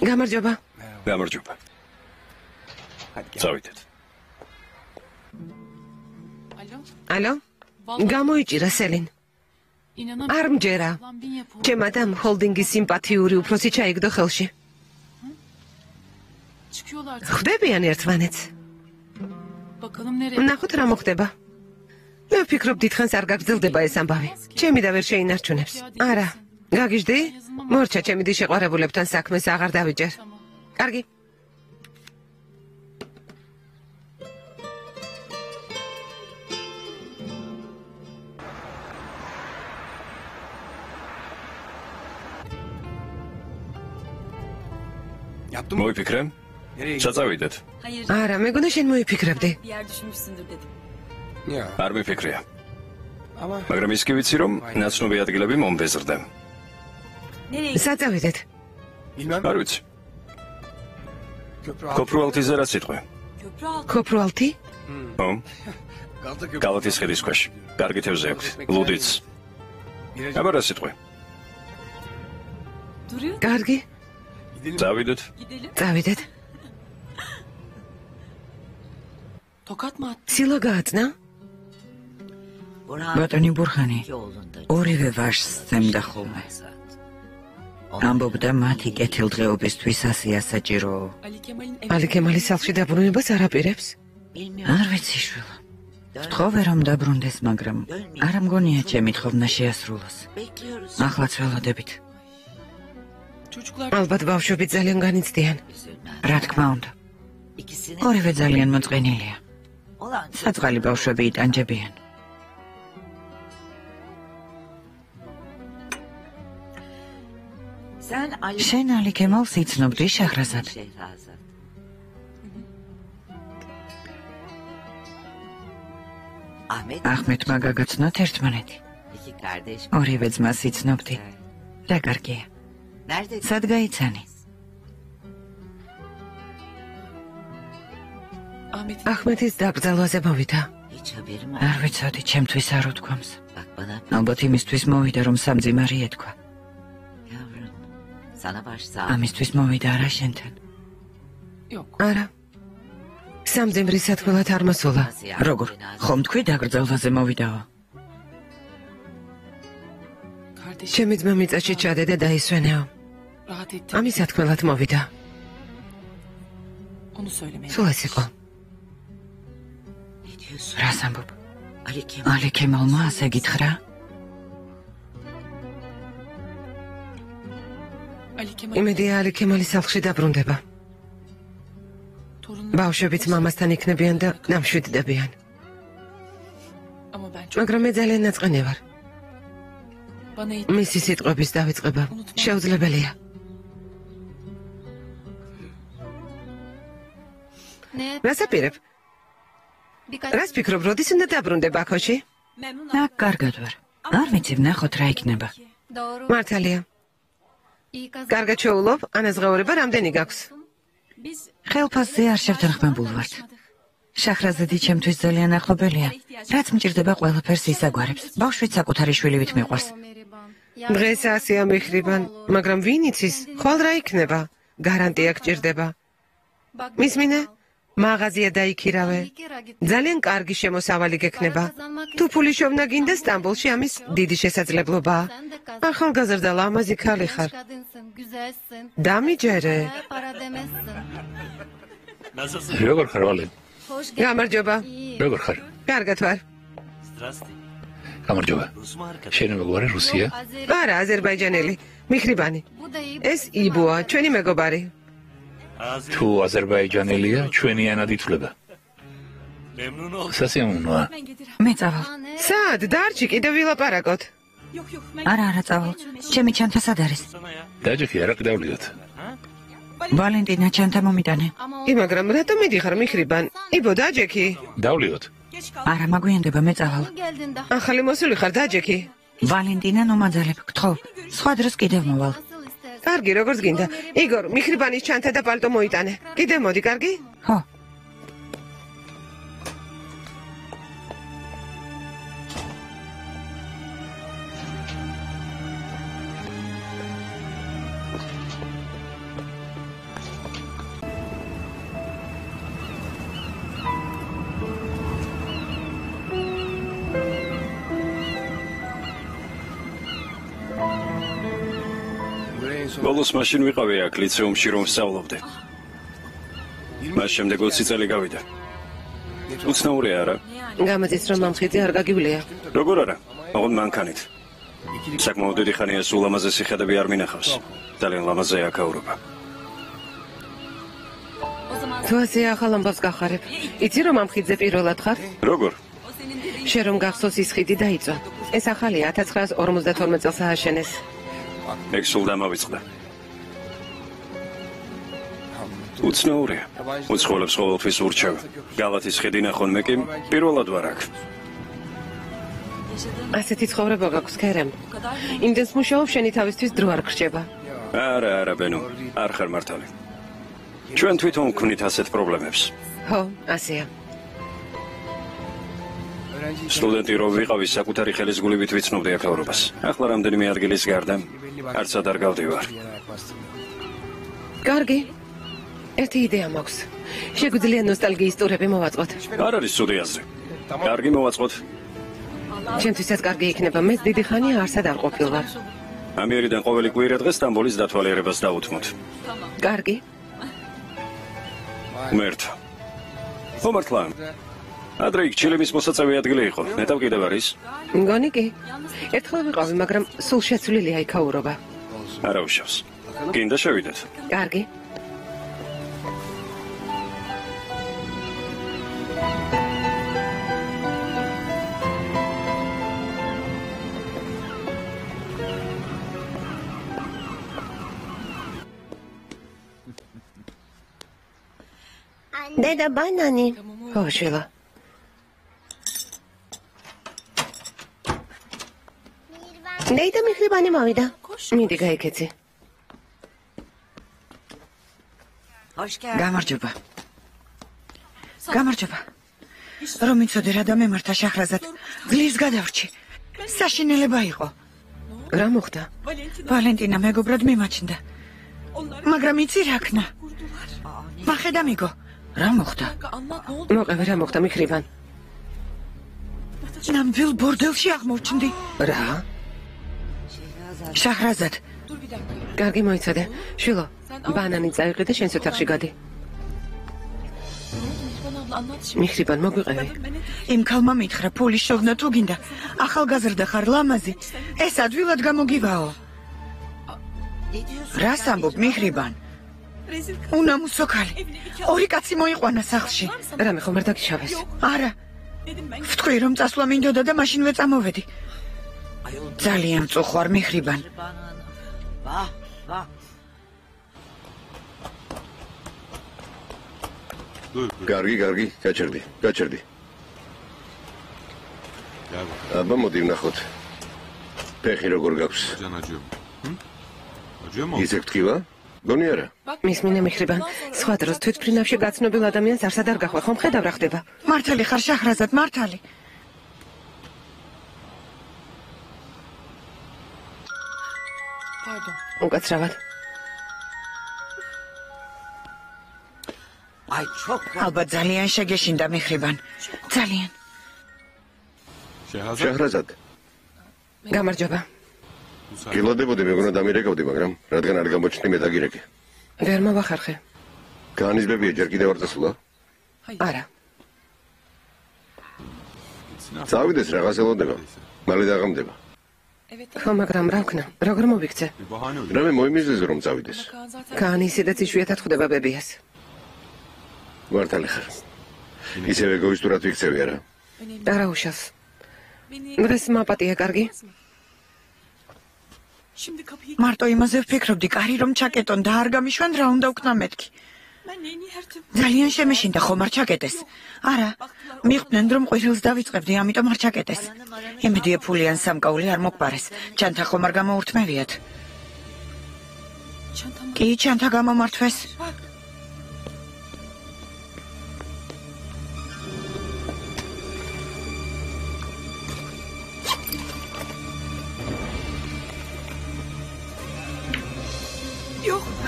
Speaker 2: გამარჯობა.
Speaker 4: გამარჯობა. წავიდეთ.
Speaker 2: ალო? გამოიჭირა სელინ. არ მჯერა. ჩემ ადამ ჰოლდინგის სიმპათიური უფროსი ჩაიგდო ხელში. ხვდებიან ერთმანეთს. ნახოთ რა მოხდება. მე ვფიქრობ დიდხანს არ გაგრძელდება ეს ამბავი. ჩემი და ვერ შეინარჩუნებს. არა. გაგიჟდი? მორჩა ჩემი დი შეყვარებულებთან საქმეს აღარ დავიჯერ. კარგი.
Speaker 4: მოიფიქრე? საწავიდეთ.
Speaker 2: არა, მეგონა შენ მოიფიქრებდი.
Speaker 4: არ მიფიქრია. მაგრამ ის კი ვიცი რომ ნაცნობი ადგილები მომბეზრდა.
Speaker 2: საწავიდეთ.
Speaker 4: არ ვიცი. კოპრუალთიზე რა სიტყვი?
Speaker 2: კოპრუალთი?
Speaker 4: ო? გალათის ხიდის ქვეშ. კარგი თევზი აქვს. ლუდიც. აბა რა სიტყვი?
Speaker 2: კარგი.
Speaker 4: წავიდეთ.
Speaker 2: წავიდეთ. სილა გააწნა?
Speaker 3: ბატონი ბურხანი ორივე ვაჟს სცემდა ხოლმე. ამბობდა მათი კეთილდღეობისთვის ასეა საჭირო.
Speaker 2: ალი ქემალის სახლში დაბრუნებას არ აპირებს?
Speaker 3: არ ვიცი შვილო. ვთხოვე რომ დაბრუნდეს, მაგრამ არ ამგონია ჩემი თხოვნა შეასრულოს. ახლაც ველოდებით.
Speaker 2: ალბათ ბავშვები ძალიან განიცდიან.
Speaker 3: რა თქმა უნდა. ორივე ძალიან მოწყენილია. საწყალი ბავშვები იტანჯებიან. შენ ალი ქემალს იცნობდი შაჰრაზად? აჰმედმა გაგაცნოთ ერთმანეთი. ორივე ძმას იცნობდი. რა კარგია. სად გაიცანი?
Speaker 2: აჰმედის დაკრძალვაზე მოვიდა.
Speaker 3: არ ვიცოდი, ჩემთვის არ უთქვამს. ალბათ იმისთვის მოვიდა, რომ სამძიმარი ეთქვა. ამისთვის მოვიდა არა შენთან?
Speaker 2: არა. სამძიმრის სათქმელად არ მოსულა.
Speaker 3: როგორ? ხომ თქვი დაკრძალვაზე მოვიდაო?
Speaker 2: ჩემი ძმა მიწაში ჩადე და დაისვენეო. ამის სათქმელად მოვიდა. სულ ეს იყო.
Speaker 3: რას ამბობ? ალი ქემალმა ასე გითხრა?
Speaker 2: იმედია ალი ქემალის სახლში დაბრუნდება. ბავშვებიც მამასთან იქნებიან და ნამშვიდდებიან. მაგრამ მე ძალიან ნაწყენი ვარ. მისი სიტყვების დავიწყება შეუძლებელია. რას აპირებ? რას ფიქრობ, როდის უნდა დაბრუნდება აქოში?
Speaker 3: აქ კარგად ვარ. არ ვიცი, ვნახოთ რა იქნება.
Speaker 2: მართალია. კარგად შეულობ, ანაზღაურება რამდენი გაქვს?
Speaker 3: ხელფასზე არ შევთანხმებულ ვართ. შაჰრაზადი ჩემთვის ძალიან ახლობელია. რაც მჭირდება ყველაფერს ისაგვარებს. ბავშვიც საკუთარი შვილივით მიყვარს.
Speaker 2: დღეს ასია მიხრიბან, მაგრამ ვინ იცის, ხვალ რა იქნება? გარანტია გჭირდება. მისმინე? მაღაზია დაიქირავე. ძალიან კარგი შემოსავალი გექნება. თუ ფული შოვნა გინდა სტამბოლში ამის დიდი შესაძლებლობაა. ახალგაზრდა ლამაზი ქალი ხარ. დამიჯერე.
Speaker 6: როგორ ხარ ვალენ?
Speaker 2: გამარჯობა.
Speaker 6: როგორ ხარ?
Speaker 2: კარგად ვარ.
Speaker 6: გამარჯობა. შენ მეგობარი რუსია?
Speaker 2: არა, აზერბაიჯანელი. მიხრიბანი. ეს იბუა, ჩვენი მეგობარი.
Speaker 6: თუ აზერბაიჯანელია, ჩვენი ენად ითვლება. სასიამოვნოა.
Speaker 3: მე წავალ.
Speaker 2: სად? დარჩი, კიდევ ვილაპარაკოთ.
Speaker 3: არა, წავალ. ჩემი ჩანთა სად არის?
Speaker 6: დაჯექი არა კიდევლიოთ.
Speaker 3: ვალენტინა ჩანთა მომიტანე.
Speaker 2: მაგრამ რატომ მიდიხარ მიხრიბან? იბო, დაჯექი.
Speaker 6: დავლიოთ.
Speaker 3: არა, მაგვიანდება, მე წავალ.
Speaker 2: ახალი მოსული ხარ, დაჯექი.
Speaker 3: ვალენტინა ნომაძალებ, გთხოვ. სხვა დროს კიდევ მოვალ.
Speaker 2: კარგი, როგორც გინდა. იგორ, მიხრიბანის ჩანთა და პალტო მოიტანე. კიდევ მოდი, კარგი?
Speaker 3: ხო.
Speaker 1: ბოლოს მაშინ ვიყავი აქ ლიცეუმში რომ ვსწავლობდე. მას შემდეგ 20 წელი გავიდა. უცნაური არა?
Speaker 2: გამოდის რომ მომხიძე არ გაგივლია.
Speaker 1: როგორ არა? ოღონდ მანქანით. საკმაოდ დიდი ხანია სულ ლამაზესი ხედები არ მინახავს. ძალიან ლამაზია აქაურობა.
Speaker 2: თუ ასე ახალ ამბავს გახარებ, იცი რომ მომხიძე პირველად ხარ?
Speaker 1: როგორ?
Speaker 2: შენ რომ გახსოვს ის ხიდი დაიწვა. ეს ახალია 1952 წელს ააშენეს.
Speaker 1: ეგ სულ დამავიწყდა. უცნაურია. უცხოელებს ყოველთვის ურჩევ. გალათის ხიდი ნახონ მე კი პირველად ვარ აქ.
Speaker 2: ასეთი ცხოვრება გაქვს ქერემ. იმდენს მუშაობ შენი თავისთვის დრო არ გრჩება.
Speaker 1: არა, ბენო, არ ხარ მართალი. ჩვენ თვითონ გვქნით ასეთ პრობლემებს.
Speaker 2: ხო, ასეა.
Speaker 1: სტუდენტი რო ვიყავი, საკუთარი ხელის გულივით ვიცნობდი აქაურობას. ახლა რამდენიმე ადგილის გარდა არცად არ გავდივარ.
Speaker 2: კარგი. ერთი იდეა მაქვს. შეგვიძლია ნოსტალგიის ტურები მოვაწყოთ.
Speaker 1: არ არის ცუდი აზრი. კარგი მოვაწყოთ.
Speaker 2: ჩემთვისაც კარგი იქნება. მე დიდი ხანია არსად არ ყოფილვარ.
Speaker 1: ამიერიდან ყოველი კვირა დღე სტამბოლის დათვალიერებას დაუთმოთ.
Speaker 2: კარგი.
Speaker 1: მერტ. ხომართლა. ადრე იქ ჩილების მოსაწევი ადგილი იყო. ნეტავ კიდევ არის?
Speaker 2: მგონი კი. ერთხელ ვიყავი, მაგრამ სულ შეცვლილია იქაურობა.
Speaker 1: არა უშავს. გინდა შევიდეთ.
Speaker 2: კარგი. დედა ბანანი. ხო, შვილო. დედა მიხრიბანი მოვიდა. მიდი გაიქეცი.
Speaker 3: გამარჯობა. გამარჯობა. რომ იცოდე რა დამემართა შაჰრაზად, გლირს გადავრჩი. საშინელება იყო.
Speaker 2: რა მოხდა?
Speaker 3: ვალენტინა მეგობრად მიმაჩნდა. მაგრამ იცი რა ქნა? მახედა მიგო. რა მოხდა?
Speaker 2: მოყევი რა მოხდა მიხრიბან?
Speaker 3: ნამდვილ ბორდელში აღმოჩნდი.
Speaker 2: რა?
Speaker 3: შაჰრაზად.
Speaker 2: კარგი მოიცადე. შვილო, ბანანი წაიყიდე შენს ოთახში გადი. მიხრიბან მოგვიყევი.
Speaker 3: იმ ქალმა მითხრა ფულის შოვნა თუ გინდა. ახალგაზრდა ხარ ლამაზი. ეს ადვილად გამოგივაო. რას ამბობ მიხრიბან? უნამუსო ქალი. ორი კაცი მოიყვანა სახლში.
Speaker 2: რამე ხომ არ დაგიშავეს?
Speaker 3: არა. ვთქვი რომ წასვლა მინდოდა და მაშინვე წამოვედი. ძალიან წუხვარ მიხრიბან.
Speaker 5: კარგი, გაჩერდი. აბა მოდი ვნახოთ. ფეხი როგორ გაქვს? ისე გთქვა? გონი არა?
Speaker 2: მისმინე მიხრიბან, სხვა დროს თვითმფრინავში გაცნობილ ადამიანს არსად არ გახვე, ხომ ხედავ რა ხდება?
Speaker 3: მართალი ხარ შაჰრაზად, მართალი.
Speaker 2: უკაცრავად.
Speaker 3: ალბათ ძალიან შეგეშინდა მიხრიბან. ძალიან.
Speaker 5: შაჰრაზად.
Speaker 2: გამარჯობა.
Speaker 5: გილოდებოდი მეგონა დამირეკავდი, მაგრამ რადგან არ გამოჩნდი მე დაგირეკე.
Speaker 2: ვერ მოვახარხე.
Speaker 5: განიზბებია ჯერ კიდევ არ წასულა?
Speaker 2: არა.
Speaker 5: წავიდეს რაღაც ელოდება. მალე დაღამდება.
Speaker 2: ხო, მაგრამ რა ვქნა? როგორ მოვიქცე?
Speaker 5: რამე მოიმიზეს რომ წავიდეს.
Speaker 2: კანი ისედაც იშვიათად ხვდება ბებიას.
Speaker 5: მართალი ხარ. ისევ ეგოისტურად ვიქცევი არა?
Speaker 2: არა უშავს. დღეს მაპატია კარგი?
Speaker 3: მარტო იმაზე ვფიქრობდი, კარი რომ ჩაკეტონ და არ გამიშვან რა უნდა ვქნა მეთქი. ძალიან შემეშინდა ხომ არ ჩაკეტეს? არა, მიხვდნენ რომ ყვირილს დავიწყებდი, ამიტომ არ ჩაკეტეს. იმედია ფულიან სამკაული არ მოგბარეს. ჩანთა ხომ არ გამოურთმევიათ? კი, ჩანთა გამომართვეს.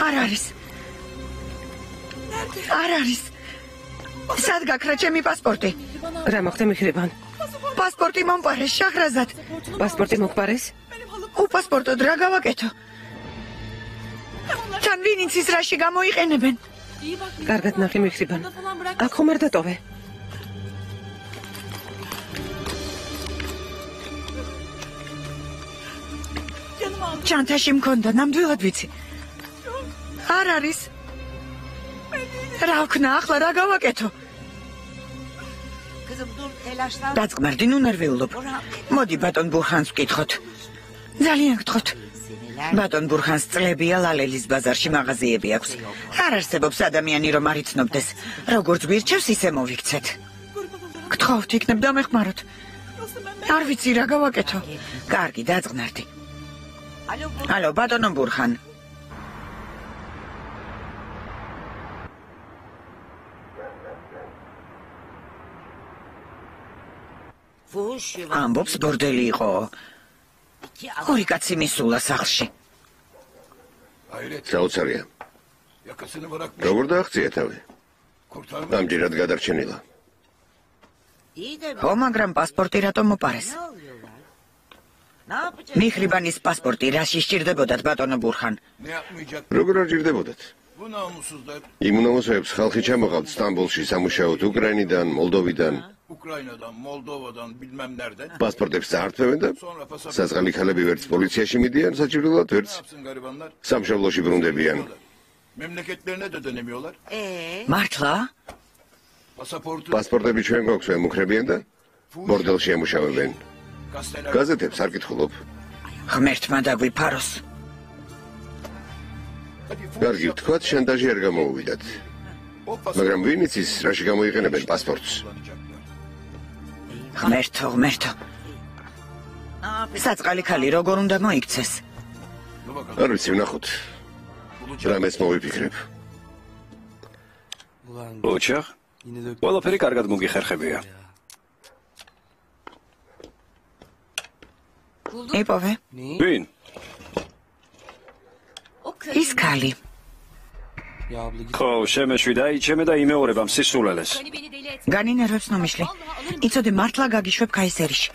Speaker 3: არ არის. არ არის. სად გაქრა ჩემი პასპორტი?
Speaker 2: რა მოხდა მიხრიბან?
Speaker 3: პასპორტი მომპარეს შაჰრაზად.
Speaker 2: პასპორტი მოგპარეს?
Speaker 3: უპასპორტოდ რა გავაკეთო? თან ვინიცის რაში გამოიყენებენ?
Speaker 2: კარგად ნახე მიხრიბან. აქ ხომ არ დატოვე? ჩანთაში მქონდა, ნამდვილად ვიცი. არ არის. რა ვქნა, ახლა რა გავაკეთო? დაწყმარდი, ნუ ნერვიულობ. მოდი ბატონ ბურხანს ვკითხოთ. ძალიან გთხოვთ. ბატონ ბურხანს წლებია ლალელის ბაზარში მაღაზიები აქვს. არ არსებობს ადამიანი რომ არ იცნობდეს. როგორც გვირჩევს, ისე მოვიქცეთ. გთხოვთ, იქნებ დამეხმაროთ. არ ვიცი რა გავაკეთო. კარგი, დაწყნარდი. ალო, ბატონო ბურხან. ამბობს ბორდელი იყო. ორი კაცი მისულა სახლში.
Speaker 5: საოცარია. როგორ დააღწია თავი? ამჯერად გადარჩენილა.
Speaker 3: ხო, მაგრამ პასპორტი რატომ მოპარეს? მიხრიბანის პასპორტი რაში სჭირდებოდათ ბატონო ბურხან?
Speaker 5: როგორ არ ჭირდებოდათ? იმ უნამოსოებს ხალხი ჩამოყავთ სტამბოლში სამუშაოდ უკრაინიდან, მოლდოვიდან.
Speaker 7: Ukraynadan, Moldova'dan bilmem nereden.
Speaker 5: პასპორტებს წაართმევენ და საწყალი ქალები ვერც პოლიციაში მიდიან საჭიროულად, ვერც სამშობლოში ბრუნდებიან.
Speaker 7: Memleketlerine de dönemiyorlar.
Speaker 3: მართლა?
Speaker 5: პასპორტები ჩვენ გვაქვს ემუქრებიან და ბორდელში ემუშავებენ. გაზეთებს არ კითხულობ.
Speaker 3: ღმერთმა დაგვიფაროს.
Speaker 5: კარგი, ვთქვათ, შანტაჟი არ გამოუვიდათ. მაგრამ ვინ იცის, რაში გამოიყენებენ პასპორტს?
Speaker 3: ღმერთო. საწყალი ქალი როგორ უნდა მოიქცეს?
Speaker 5: არ ვიცი, ვნახოთ. რამეს მოვიფიქრებ.
Speaker 1: ოჩახ, ყველაფერი კარგად მოგიხერხებია.
Speaker 3: იპოვე?
Speaker 1: ვინ?
Speaker 3: ის ქალი.
Speaker 1: ხო, შემეშვი დაიჩემე და იმეორებამ სისულელეს.
Speaker 3: განინერვებს ნომიშლი. იცოდე მართლა გაგიშვებ კაისერიში.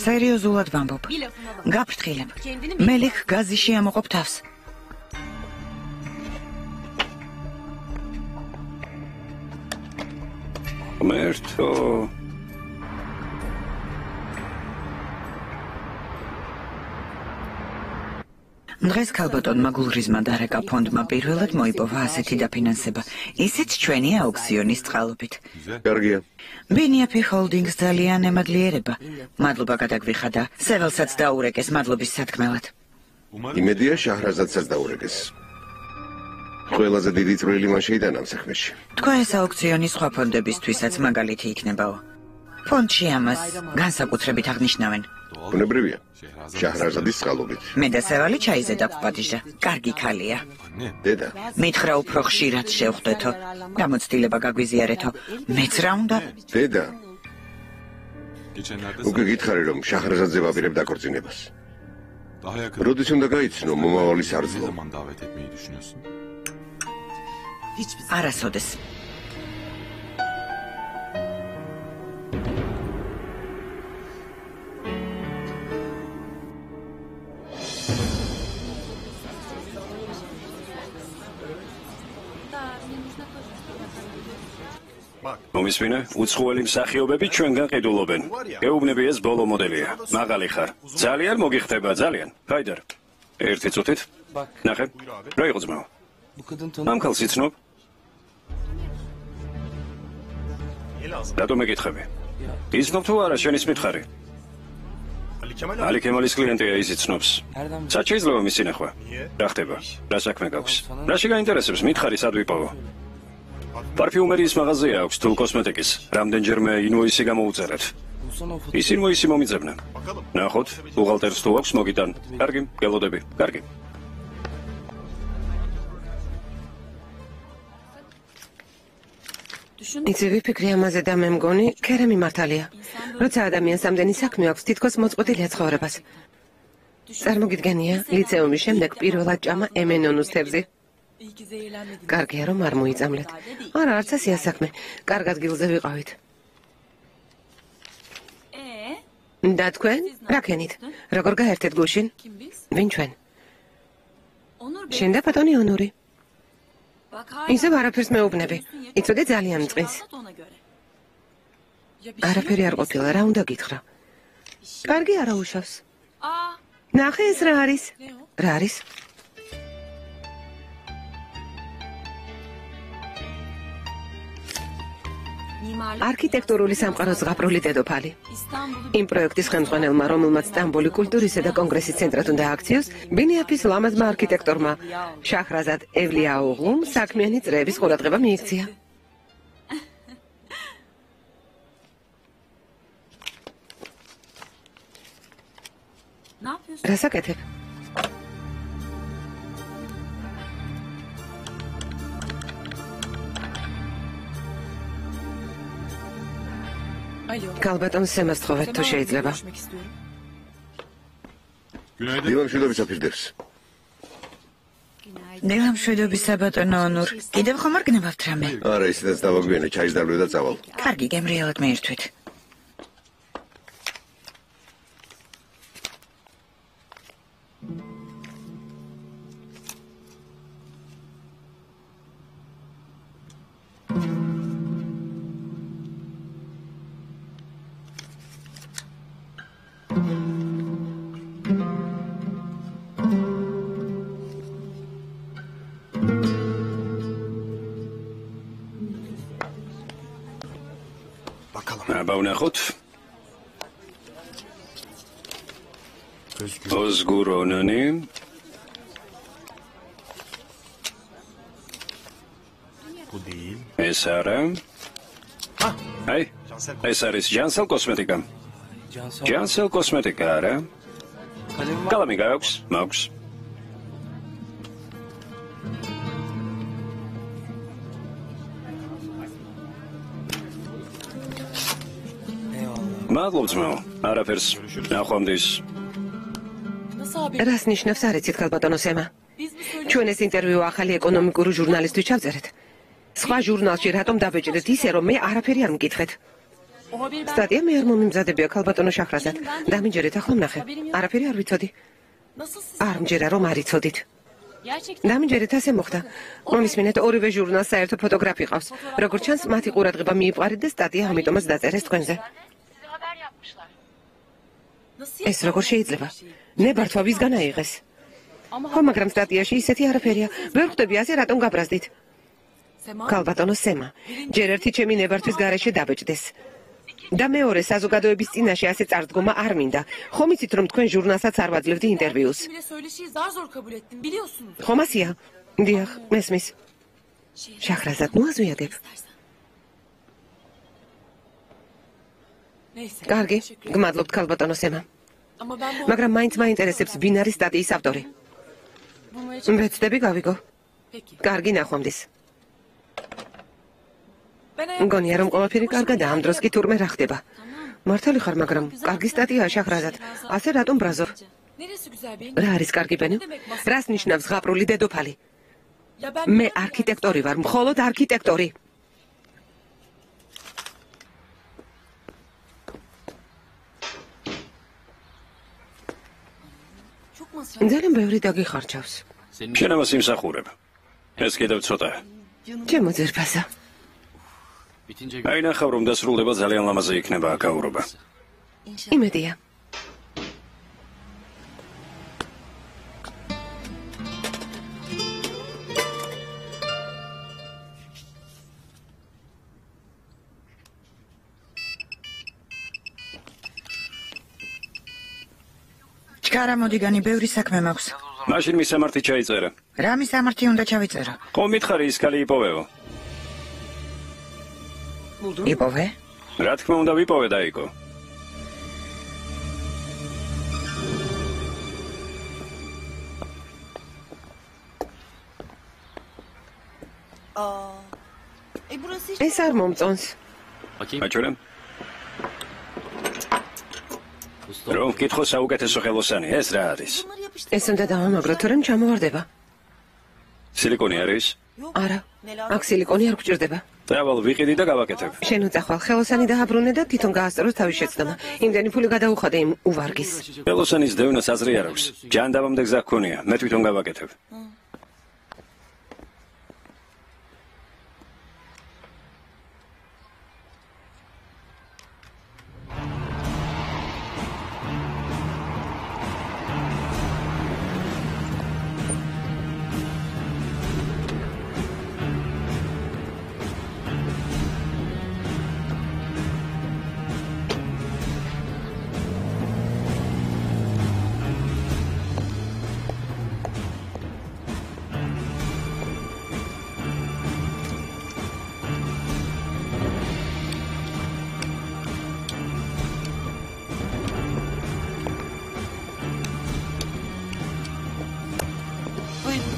Speaker 3: სერიოზულად ვამბობ. გაფრთხილებ. მელიქ გაზიში ამოყოფ თავს.
Speaker 1: ღმერთო.
Speaker 3: დღეს ქალბატონმა გულრიზმა დარეკა ფონდმა პირველად მოიპოვა ასეთი დაფინანსება. ისიც ჩვენი აუქციონის წყალობით.
Speaker 5: კარგია.
Speaker 3: ბენიაფი ჰოლდინგს ძალიან ემადლიერება. მადლობა გადაგვიხადა. სეველსაც დაურეკეს მადლობის სათქმელად.
Speaker 5: იმედია შაჰრაზადსაც დაურეკეს. ყველაზე დიდი წვლილი მან შეიტანა ამ საქმეში.
Speaker 3: თქვა ეს აუქციონი სხვა ფონდებისთვისაც მაგალითი იქნებაო. ფონდში ამას განსაკუთრებით აღნიშნავენ.
Speaker 5: ბუნებრივია. შაჰრაზადის წყალობით.
Speaker 3: მე და სევალი ჩაიზე დაგპატიჟდა. კარგი ქალია.
Speaker 5: დედა.
Speaker 3: მითხრა უფრო ხშირად შევხვდეთო. გამოცდილება გაგვიზიარეთო. მეც რა უნდა?
Speaker 5: დედა. უკვე გითხარი რომ შაჰრაზადზე ვაპირებ დაქორწინებას. როდის უნდა გაიცნო მომავალი სარძლო?
Speaker 3: არასოდეს.
Speaker 1: მომისმინე, უცხოელი მსახიობები ჩვენგან ყიდულობენ. გეუბნები ეს ბოლო მოდელია. მაღალი ხარ. ძალიან მოგიხდება, ძალიან. ჰაიდარ. ერთი წუთით. ნახე. რა იყო ძმაო? ამ ქალს იცნობ? რატომ მეკითხები? იცნობ თუ არა შენის მითხარი? ალი ქემალის კლიენტია, ის იცნობს. სად შეიძლება მისი ნახვა? რა ხდება? რა საქმე გაქვს? რაში გაინტერესებს მითხარი სად ვიპოვო? პარფიუმერიის მაღაზია აქვს თუ კოსმეტიკის. რამდენჯერმე ინვოისი გამოუწერეთ. ის ინვოისი მომიძებნა. ნახოთ, ბუღალტერს თუ აქვს მოგიტან. კარგი, გელოდები. კარგი.
Speaker 2: იცი ვიფიქრე ამაზე და მე მგონი, ქერემი მართალია. როცა ადამიანს ამდენი საქმე აქვს, თითქოს მოწყვეტილია ცხოვრებას. წარმოგიდგენია, ლიცეუმის შემდეგ პირველად ჭამა ემენონუს თევზი. კარგია რომ არ მოიწამლეთ. არა, არც ასია საქმე. კარგ ადგილზე ვიყავით. და თქვენ? რა ქენით? როგორ გაერთეთ გუშინ? ვინ ჩვენ? შენ და ბატონი ონური. ისევ არაფერს მეუბნები. იცოდე ძალიან მწყის. არაფერი არ ყოფილა, რა უნდა გითხრა? კარგი არა უშავს. ნახე ეს რა არის? რა არის? არქიტექტურული სამყაროს ზღაპრული დედოფალი. იმ პროექტის ხელმძღვანელმა, რომელმაც სტამბოლი კულტურისა და კონგრესის ცენტრად უნდა აქციოს, ბენიაფის ლამაზმა არქიტექტორმა შაჰრაზად ევლიაოღლუმ საქმიანი წრეების ყურადღება მიიქცია. რა საკეთებ? ქალბატონს შემასწავლეთ თუ შეიძლება.
Speaker 5: დილამშვიდობის აფირდებს.
Speaker 3: დილამშვიდობისა ბატონო ონურ. კიდევ ხომ არ გნებავთ რამე?
Speaker 5: არა, ისედაც დავაგვიანე, ჩაის დავლე და წავალ.
Speaker 3: კარგი, გემრიელად მეირთვით.
Speaker 1: აბა ვნახოთ. ოზგურონანი. ეს არა. აი, ეს არის ჯანსელ კოსმეტიკა. ჯანსელ კოსმეტიკა არა. კალამი გაქვს, მაქვს. მადლობ ძმაო, არაფერს, ნახვამდის.
Speaker 2: რას ნიშნავს არ იცით ქალბატონო სემა? ჩვენ ეს ინტერვიუ ახალი ეკონომიკური ჟურნალისტვის ჩავწერეთ. სხვა ჟურნალში რატომ დაბეჭდეთ ისე, რომ მე არაფერი არ მკითხეთ? სტატია მე არ მომიმზადებია ქალბატონო შახრაზად. დამიჯერეთ ახლა ვნახე. არაფერი არ ვიცოდი. არ მჯერა რომ არ იცოდით. დამიჯერეთ ასე მოხდა. მომისმინეთ ორივე ჟურნალს საერთო ფოტოგრაფი ყავს. როგორც ჩანს, მათი ყურადღება მიიპყარეთ და სტატია ამიტომაც დაწერეს თქვენზე. ეს როგორ შეიძლება? ნებართვა ვისგან აიღეს? ხო, მაგრამ სტატიაში ისეთი არაფერია. ვერ ხვდები ასე რატომ გაბრაზდით? ქალბატონო სემა, ჯერ ერთი ჩემი ნებართვის გარეშე დაბეჭდეს. და მეორე საზოგადოების წინაშე ასე წარდგომა არ მინდა. ხომ იცით რომ თქვენ ჟურნალსაც არ ვაძლევდი ინტერვიუს? ხომ ასია? დიახ, მესმის. შახრაზად ნუ აზვიადებ. კარგი, გმადლობთ ქალბატონო სემა. მაგრამ მაინც მაინტერესებს ვინ არის სტატიის ავტორი. ვეცდები გავიგო. კარგი, ნახვამდის. მგონია რომ ყველაფერი კარგად ამ დროს კი თურმე რა ხდება. მართალი ხარ, მაგრამ კარგი სტატიაა შახრაზად. ასე რატომ ბრაზობ? რა არის კარგი ბენო? რას ნიშნავს ზღაპრული დედოფალი? მე არქიტექტორი ვარ, მხოლოდ არქიტექტორი. ძალიან ბევრი დაგიხარჯავს.
Speaker 1: შენამას იმსახურებ. ეს კიდევ ცოტა.
Speaker 2: ჩემო ძერფასა.
Speaker 1: აი ნახავ რომ დასრულდება ძალიან ლამაზი იქნება აკაურობა.
Speaker 2: იმედია.
Speaker 3: ჩქარა მოდიგანი ბევრი საქმე მაქვს.
Speaker 1: მაშინ მისამართი ჩაიწერა.
Speaker 3: რა მისამართი უნდა ჩავიწერო?
Speaker 1: ხო მითხარი ის ქალი იპოვეო.
Speaker 3: იპოვე?
Speaker 1: რა თქმა უნდა ვიპოვე დაიკო.
Speaker 2: ეს არ მომწონს.
Speaker 1: აჩვენე. რომ კითხო საუკეთესო ხელოსანი, ეს რა არის?
Speaker 2: ეს უნდა დავამაგრო, თორემ ჩამოვარდება.
Speaker 1: სილიკონი არის?
Speaker 2: არა, აქ სილიკონი არ გვჭირდება.
Speaker 1: დავალ ვიყიდი და გავაკეთებ.
Speaker 2: შენ უწახვალ, ხელოსანი დააბრუნე და თვითონ გაასწრო თავის შეცდომა. იმდენი ფული გადაუხადე იმ უვარგის.
Speaker 1: ხელოსანის დევნას აზრი არ აქვს. ჯანდაბამდე გზა გქონია, მე თვითონ გავაკეთებ.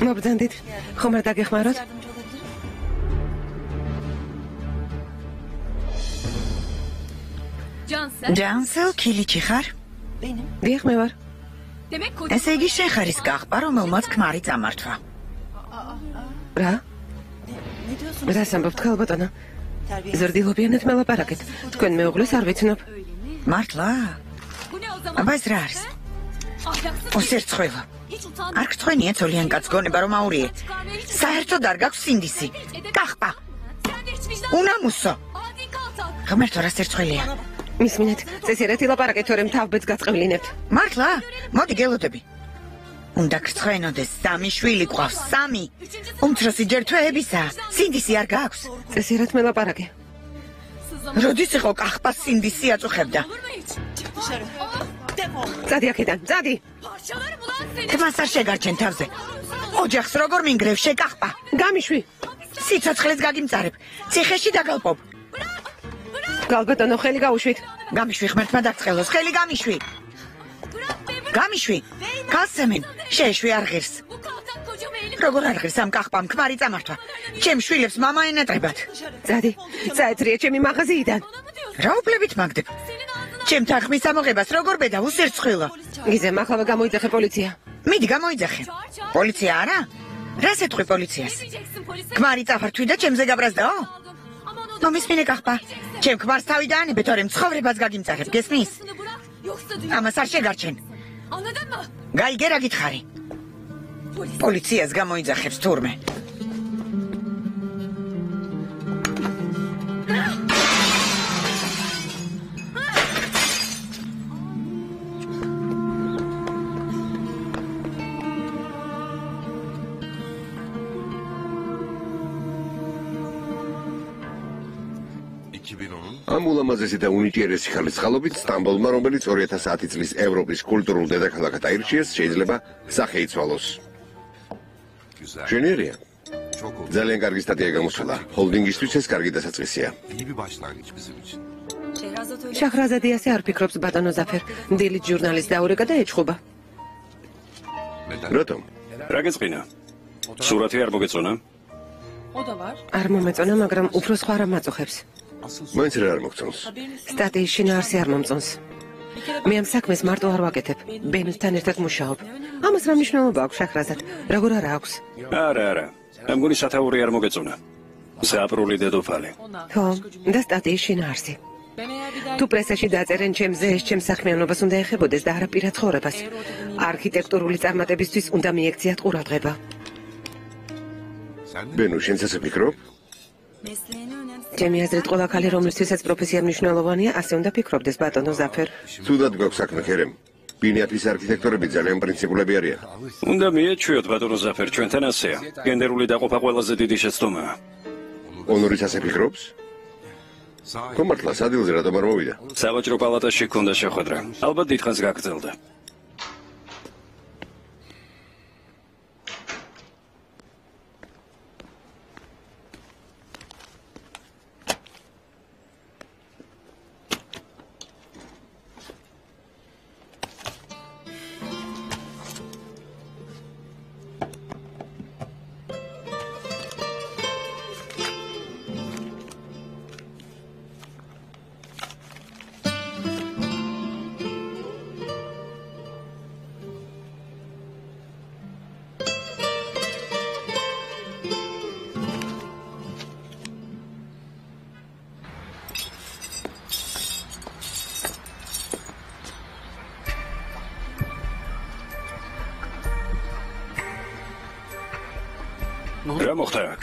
Speaker 1: მობრძანდით, ხომ არ დაგეხმაროთ?
Speaker 3: ჯანსელ კილიჩი ხარ?
Speaker 2: დიახ, მე ვარ.
Speaker 3: ესე იგი შენ ხარ ის გაყბა, რომელმაც ქმარი წამართვა.
Speaker 2: რა? რას ამბობთ ქალბატონო? ზრდილობიანად მელაპარაკეთ. თქვენ მეუღლეს არ ვიცნობ.
Speaker 3: მართლა? აბა ეს რა არის? ოსერცხველო. არ გწვენია ძოლიან კაც გონება რომ აურიე. საერთოდ არ გაქვს სინდისი. კახპა. უნამუსო. ღმერთო რა სერცხველია.
Speaker 2: მისმინეთ, წესიერად ილაპარაკეთ, თორემ თავბედს გაწყევლინებთ.
Speaker 3: მართლა? მოდი გელოდები. უნდა გწვენოდეს, სამი შვილი ყავს, სამი. უმცროსი ჯერ თვეებისა. სინდისი არ გაქვს.
Speaker 2: წესიერად მელაპარაკე.
Speaker 3: როდის იყო კახპას სინდისი აწუხებდა?
Speaker 2: წადი აქედან, წადი.
Speaker 3: თმას არ შეგარჩენ თავზე. ოჯახს როგორ მინგრევ შეკახპა.
Speaker 2: გამიშვი.
Speaker 3: სიცოცხლეს გაგიმწარებ. ციხეში დაგალპობ.
Speaker 2: გალბატონო, ხელი გაუშვით.
Speaker 3: გამიშვი ღმერთმა დაგწყელოს, ხელი გამიშვი. გამიშვი. გასცემენ, შეეშვი არ ღირს. როგორ არ ღირს ამ კახპამ ქმარი წამართვა. ჩემ შვილებს მამა ენატრებათ.
Speaker 2: წადი, წაეცრია ჩემი მაღაზიიდან.
Speaker 3: რა უფლებით მაგდებ? ჩემთან ხმის ამოღებას როგორ ბედა უსერცხვილო.
Speaker 2: გიზე, მახლავე გამოიძახე პოლიცია.
Speaker 3: მიდი გამოიძახე. პოლიცია არა? რას ეთქვი პოლიციას? ქმარი წაფართვი და ჩემზე გაბრაზდაო? მომისმინე კახპა. ჩემ ქმარს თავი დაანებე, თორემ ცხოვრებას გაგიმწარებ, გესმის? ამას არ შეგარჩენ. გაიგე რა გითხარი? პოლიციას გამოიძახებს თურმე.
Speaker 5: ამ ულამაზესი და უნიჭიერესი ხალისხალობით სტამბოლმა, რომელიც 2010 წლის ევროპის კულტურულ დედაქალაქად აირჩიეს, შეიძლება სახე იცვალოს. ჟენერია. ძალიან კარგი სტატია გამოსულა. ჰოლდინგისთვის ეს კარგი დასაწყისია.
Speaker 2: შაჰრაზადი ასე არ ფიქრობს ბატონო ზაფერ. დილით ჟურნალის დაურეკა და ეჩხუბა.
Speaker 5: რატომ?
Speaker 1: რა გეწყინა? სურათი არ მოგეწონა?
Speaker 2: არ მომეწონა, მაგრამ უფრო სხვა რა მაწუხებს.
Speaker 5: მაინც რა არ მოგწონს?
Speaker 2: სტატიის შინაარსი არ მომწონს. მე ამ საქმეს მარტო არ ვაკეთებ. ბენუსთან ერთად მუშაობ. ამას რა მნიშვნელობა აქვს შაჰრაზად? როგორ არა აქვს?
Speaker 1: არა. ამ გონი სათაური არ მოგეწონა. ზაპრული დედოფალი.
Speaker 2: ხო, და სტატიის შინაარსი. თუ პრესაში დაწერენ ჩემზე, ეს ჩემს საქმიანობას უნდა ეხებოდეს და არა პირად ცხოვრებას. არქიტექტურული წარმატებისთვის უნდა მიექციათ ყურადღება.
Speaker 5: ბენუ, შენც ასე ფიქრობ?
Speaker 2: ჩემი აზრით, ყველა ქალი, რომლისთვისაც პროფესია მნიშვნელოვანია, ასე უნდა ფიქრობდეს ბატონო ზაფერ.
Speaker 5: თუდად გვაქვს საქმე ქერემ. ბინიათის არქიტექტორები ძალიან პრინციპულები არიან.
Speaker 1: უნდა მიეჩვიოთ ბატონო ზაფერ, ჩვენთან ასეა. გენდერული დაყოფა ყველაზე დიდი შეცდომაა.
Speaker 5: ონორის ასე ფიქრობს? კომარტლა სადილზე რატომ არ მოვიდა?
Speaker 1: სავაჭრო პალატაში ჰქონდა შეხვედრა. ალბათ დიდხანს გაგრძელდა. რა მოხდა აქ?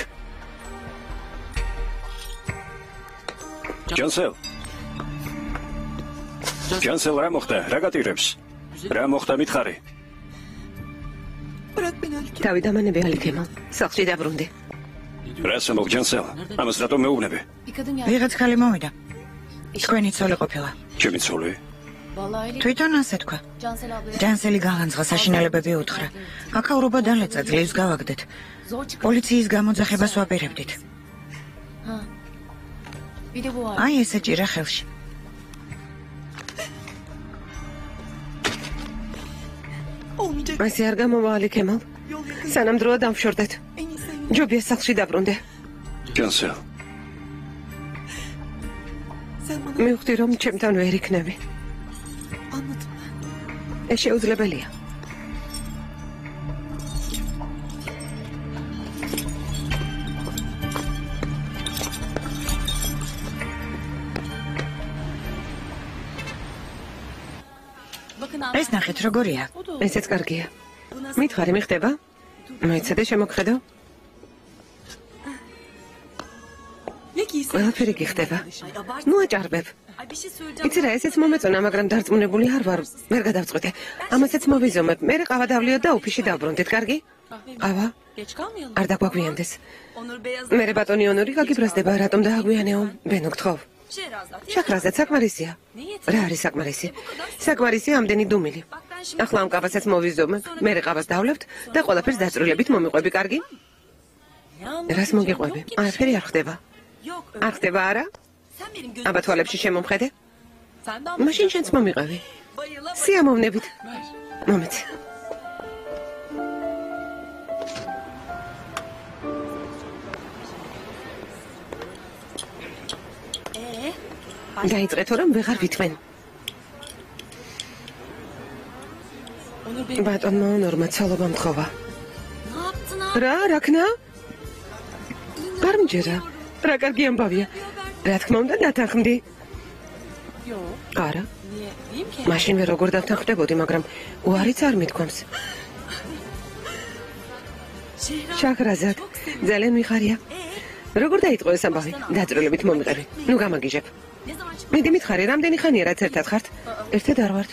Speaker 1: ჯანსელ, რა მოხდა? რა გატირებს? რა მოხდა მითხარი?
Speaker 2: თავი დამანები ალიქემა. სახლში დაბრუნდი.
Speaker 1: რას ამბობ ჯანსელ? ამას რატომ მეუბნები?
Speaker 3: ვიღაც ხალი მოვიდა. თქვენი ცოლი ყოფილა.
Speaker 1: ჩემი ცოლი?
Speaker 3: თვითონ ასე თქვა. ჯანსელი გაღანძღა, საშინელებები უთხრა. აკავრობა დალეცა, ძლივს გავაგდეთ. პოლიციის გამოძახებას ვაპირებდით. აი ესე ჭირა ხელში.
Speaker 2: ასე არ გამოვა ალიქემალ. სანამ დროა დამშორდეთ. ჯობია სახლში დაბრუნდე.
Speaker 1: ჯანსელ.
Speaker 2: მივხვდი რომ ჩემთან ვერ იქნები. ეს შეუძლებელია.
Speaker 3: ეს ნახეთ როგორია.
Speaker 2: ესეც კარგია. მითხარი მიხდება? მეცადე შემოგხედო? ყველაფერი გიხდება. ნუ აჭარბებ. იცი რა, ესეც მომეწონა, მაგრამ დარწმუნებული არ ვარ, ვერ გადავწყვიტე. ამასაც მოვიზომებ, მე ყავა დავლიოთ და ოფისში დავბრუნდით, კარგი? ყავა? არ დაგვაგვიანდეს. მე ბატონი ონორი გაგიბრაზდება, რატომ დააგვიანეო? ბენო გთხოვ. შაქრაზეც საკმარისია. რა არის საკმარისი? საკმარისია ამდენი დუმილი. ახლა ამ ყავასაც მოვიზომებ, მე ყავას დავლებთ და ყველაფერს დაწვრილებით მომიყვები, კარგი? რას მოგიყვები? არაფერი არ ხდება. არ ხდება არა? აბა თვალებში შემომხედე? მაშინ შენც მომიყევი. სიამოვნებით. მომეცი. გაიწყეთო რომ ვეღარ ვითმენ. ბატონმა ონორმა ცალობა მთხოვა. რა ქნა? გარმჯერა. რა კარგი ამბავია. რა თქმა უნდა დათანხმდი. არა. მაშინ ვერ როგორ დავთანხმდებოდი, მაგრამ უარიც არ მithქვამს. შაქრაზად, ძალიან მიხარია. როგორ დაიწყო ეს ამბავი? დაწვრილებით მომიყევი. ნუ გამაგიჟებ. მედი მითხარი, რამდენი ხანია რაც ერთად ხართ? ერთად არ ვართ.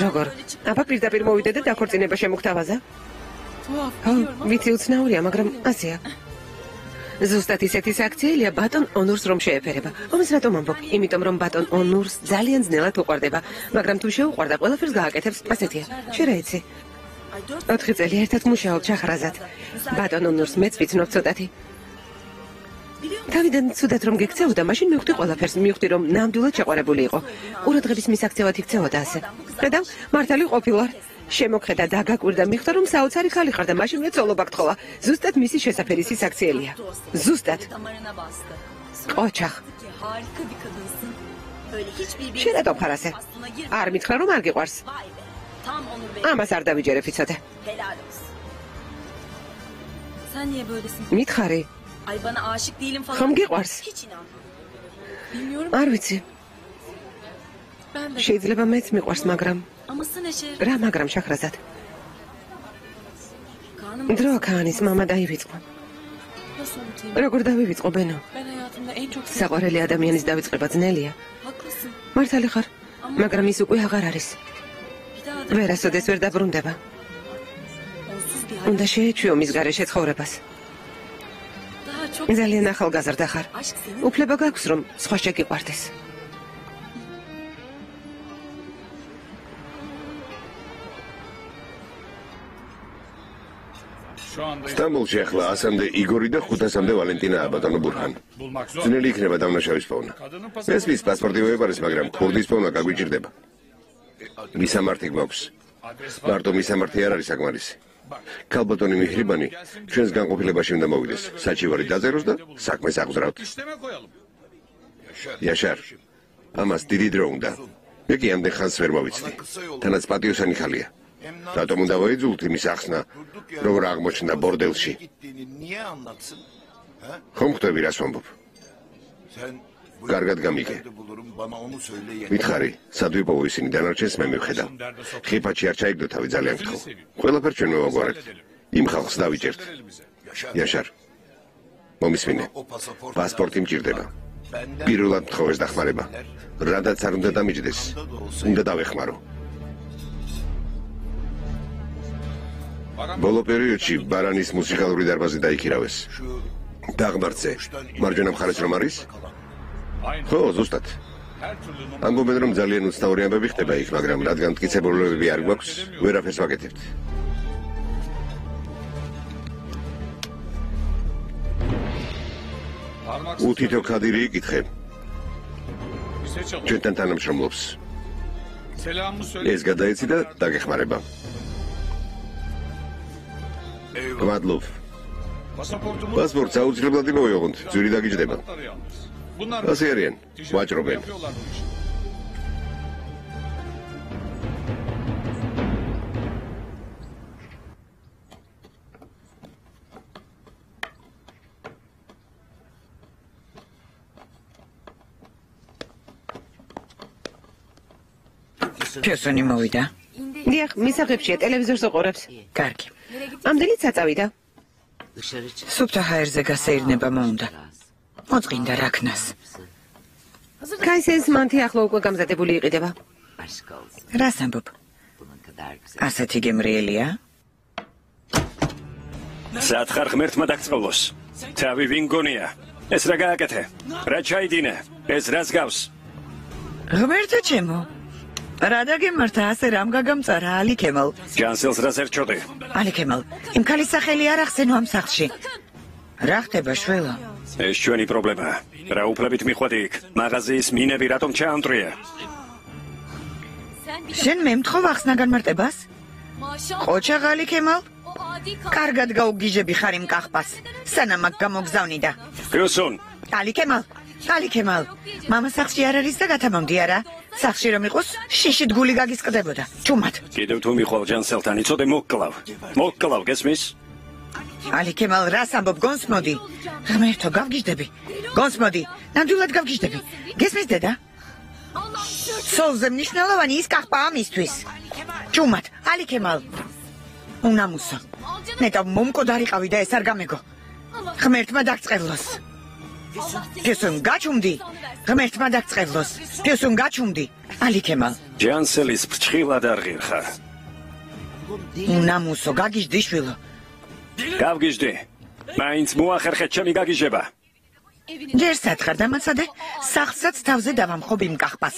Speaker 2: როგორ? აბა პირდაპირ მოვიდე და დაქორწინება შემოგთავაზა? ხო, ვიცი უცნაურია, მაგრამ ასეა. ზუსტად ისეთი საქციელია ბატონ ონურს რომ შეეფერება. ომის რატომ ამბობ? იმიტომ რომ ბატონ ონურს ძალიან ძნელად უყვარდება, მაგრამ თუ შეუყვარდა, ყველაფერს გააკეთებს. ასეთია. შე რა იცი? 4 წელი ერთად მუშაობ ჩახრაზად. ბატონ ონურს მეც ვიცნობ ცოტათი. თავიდან ცუდად რომ გიქცეოდა, მაშინ მივხვდი ყველაფერს, მივხვდი რომ ნამდვილად შეყვარებული იყო. ყურადღების მისაქცევად იქცეოდა ასე. ხედავ, მართალი ყოფილვარ. შემოხედა და გაგკვირდა მიხდა რომ საოცარი ხალი ხარ და მაშინ მე ცოლობა გთხოვა. ზუსტად მისი შესაფერისი საქციელია. ზუსტად. ყოჩახ. შენ რატომ ხარ ასე? არ მითხრა რომ არ გიყვარს. ამას არ დავიჯერებ იცოდე. მითხარი. ხომ გიყვარს? არ ვიცი. შეიძლება მეც მიყვარს, მაგრამ რა მაგრამ შაქრაზად. დრო ქანის მამა დაივიწყო. როგორ დავივიწყო ბენო? საყვარელი ადამიანის დავიწყება ძნელია. მართალი ხარ, მაგრამ ის უკვე აღარ არის. ვერასოდეს ვერ დაბრუნდება. უნდა შეეჩვიო მის გარეშე ცხოვრებას. ძალიან ახალგაზრდა ხარ. უფლება გაქვს რომ სხვა შეგიყვარდეს.
Speaker 5: სტამბოლში ახლა 100-მდე იგორი და 500-მდე ვალენტინაა ბატონო ბურჰან. ძნელი იქნება დამნაშავის პოვნა. ეს მის პასპორტი მოებარეს, მაგრამ ქურდის პოვნა გაგვიჭირდება. მისამართი გვაქვს. მარტო მისამართი არ არის საკმარისი. ქალბატონი მიჰრიბანი ჩვენს განყოფილებაში უნდა მოვიდეს. საჩივარი დაწეროს და საქმეს აღზრდავთ. იაშარ, ამას დიდი დრო უნდა. მე კი ამდენ ხანს ვერ მოვიცდი. თანაც პატიოსანი ხალია. რატომ უნდა ვეძულთ იმის ახსნა, როგორ აღმოჩნდა ბორდელში? ხომ ხვდები რას ვამბობ? კარგად გამიგე. მითხარი, სად ვიპოვო ისინი დანარჩენს მე მივხედავ. ხიფათში არ ჩაიგდო თავი ძალიან გთხოვ. ყველაფერ ჩვენ მოვაგვარებთ. იმ ხალხს დავიჭერთ. იაშარ, მომისმინე. პასპორტი მჭირდება. პირველად მთხოვეს დახმარება. რადაც არ უნდა დამიჯდეს. უნდა დავეხმარო. ბოლო პერიოდში ბარანის მუსიკალური დარბაზი დაიქირავეს. დაღმართზე. მარჯვენა მხარეს რომ არის? ხო, ზუსტად. ამბობენ რომ ძალიან უცნაური ამბები ხდება იქ, მაგრამ რადგან მტკიცებულებები არ გვაქვს, ვერაფერს ვაკეთებთ. უთითო ქადირი იკითხე. ჩვენთან თანამშრომლობს. ეს გადაეცი და დაგეხმარება. გმადლობ. პასპორტს აუცილებლად მოვიოღოთ, ძვირი დაგიჯდება. ასე არიან, ვაჭრობენ.
Speaker 3: Piosoni mოვიდა.
Speaker 2: დიახ, მისაღებშია, ტელევიზორს უყურებს.
Speaker 3: კარგი.
Speaker 2: ამდენიც აწავიდა.
Speaker 3: სუფთა ჰაერზე გასეირნება მოუნდა. მოწყინდა რაქნას.
Speaker 2: კაისეს მანთი ახლა უკვე გამზადებული იყიდება.
Speaker 3: რას ამბობ? ასეთი გემრიელია?
Speaker 1: სათხარ ღმერთმა დაგწყალოს. თავი ვინ გონია? ეს რა გააკეთე? რა ჩაიდინე? ეს რას გავს?
Speaker 3: ღმერთო ჩემო. რა დაგემართა ასე რამ გაგამწარა ალი ქემალ?
Speaker 1: ჯანსელს რას ერჩოდი?
Speaker 3: ალი ქემალ, იმ ქალის სახელი არ ახსენო ამ სახლში. რა ხდება შველა?
Speaker 1: ეს ჩვენი პრობლემაა. რა უფლებით მიხვედი იქ? მაღაზიის მინები რატომ ჩაამტრია?
Speaker 3: შენ მე მთხოვ ახსნა განმარტებას? ყოჩა ალი ქემალ? კარგად გაუგიჟები ხარ იმ კახპას. სანამ აქ გამოგზავნიდა.
Speaker 1: გიოსონ,
Speaker 3: ალი ქემალ. მამა სახლში არ არის და გათამამდი არა? სახლში რომ იყოს, შიშით გული გაგისყდებოდა. ჩუმად.
Speaker 1: კიდევ თუ მიხვალ ჯანსელთან იცოდე მოკკლავ, გესმის?
Speaker 3: ალი ქემალ, რას ამბობ, გონს მოდი. ღმერთო, გავგიჟდები. გონს მოდი. ნამდვილად გავგიჟდები. გესმის დედა? სოლზე მნიშვნელოვანი ის კახპა ამისთვის. ჩუმად, ალი ქემალ. უნამუსო. ნეტა მომკოდარიყავი და ეს არ გამეგო. ღმერთმა დაგწყევლოს. გესუნ გაჩუმდი. ღმერთმა დაგწყევლოს. გესუნ გაჩუმდი. ალი ქემალ.
Speaker 1: ჯანსელის ფრჩხილად არ ღირხარ.
Speaker 3: უნამუსო, გაგიჟდი შვილო.
Speaker 1: გავგიჟდი. მაინც მოახერხე ჩემი გაგიჟება.
Speaker 3: ჯერ სათხარ დამაცადე, სახლსაც თავზე დავამხობ იმ კახპას.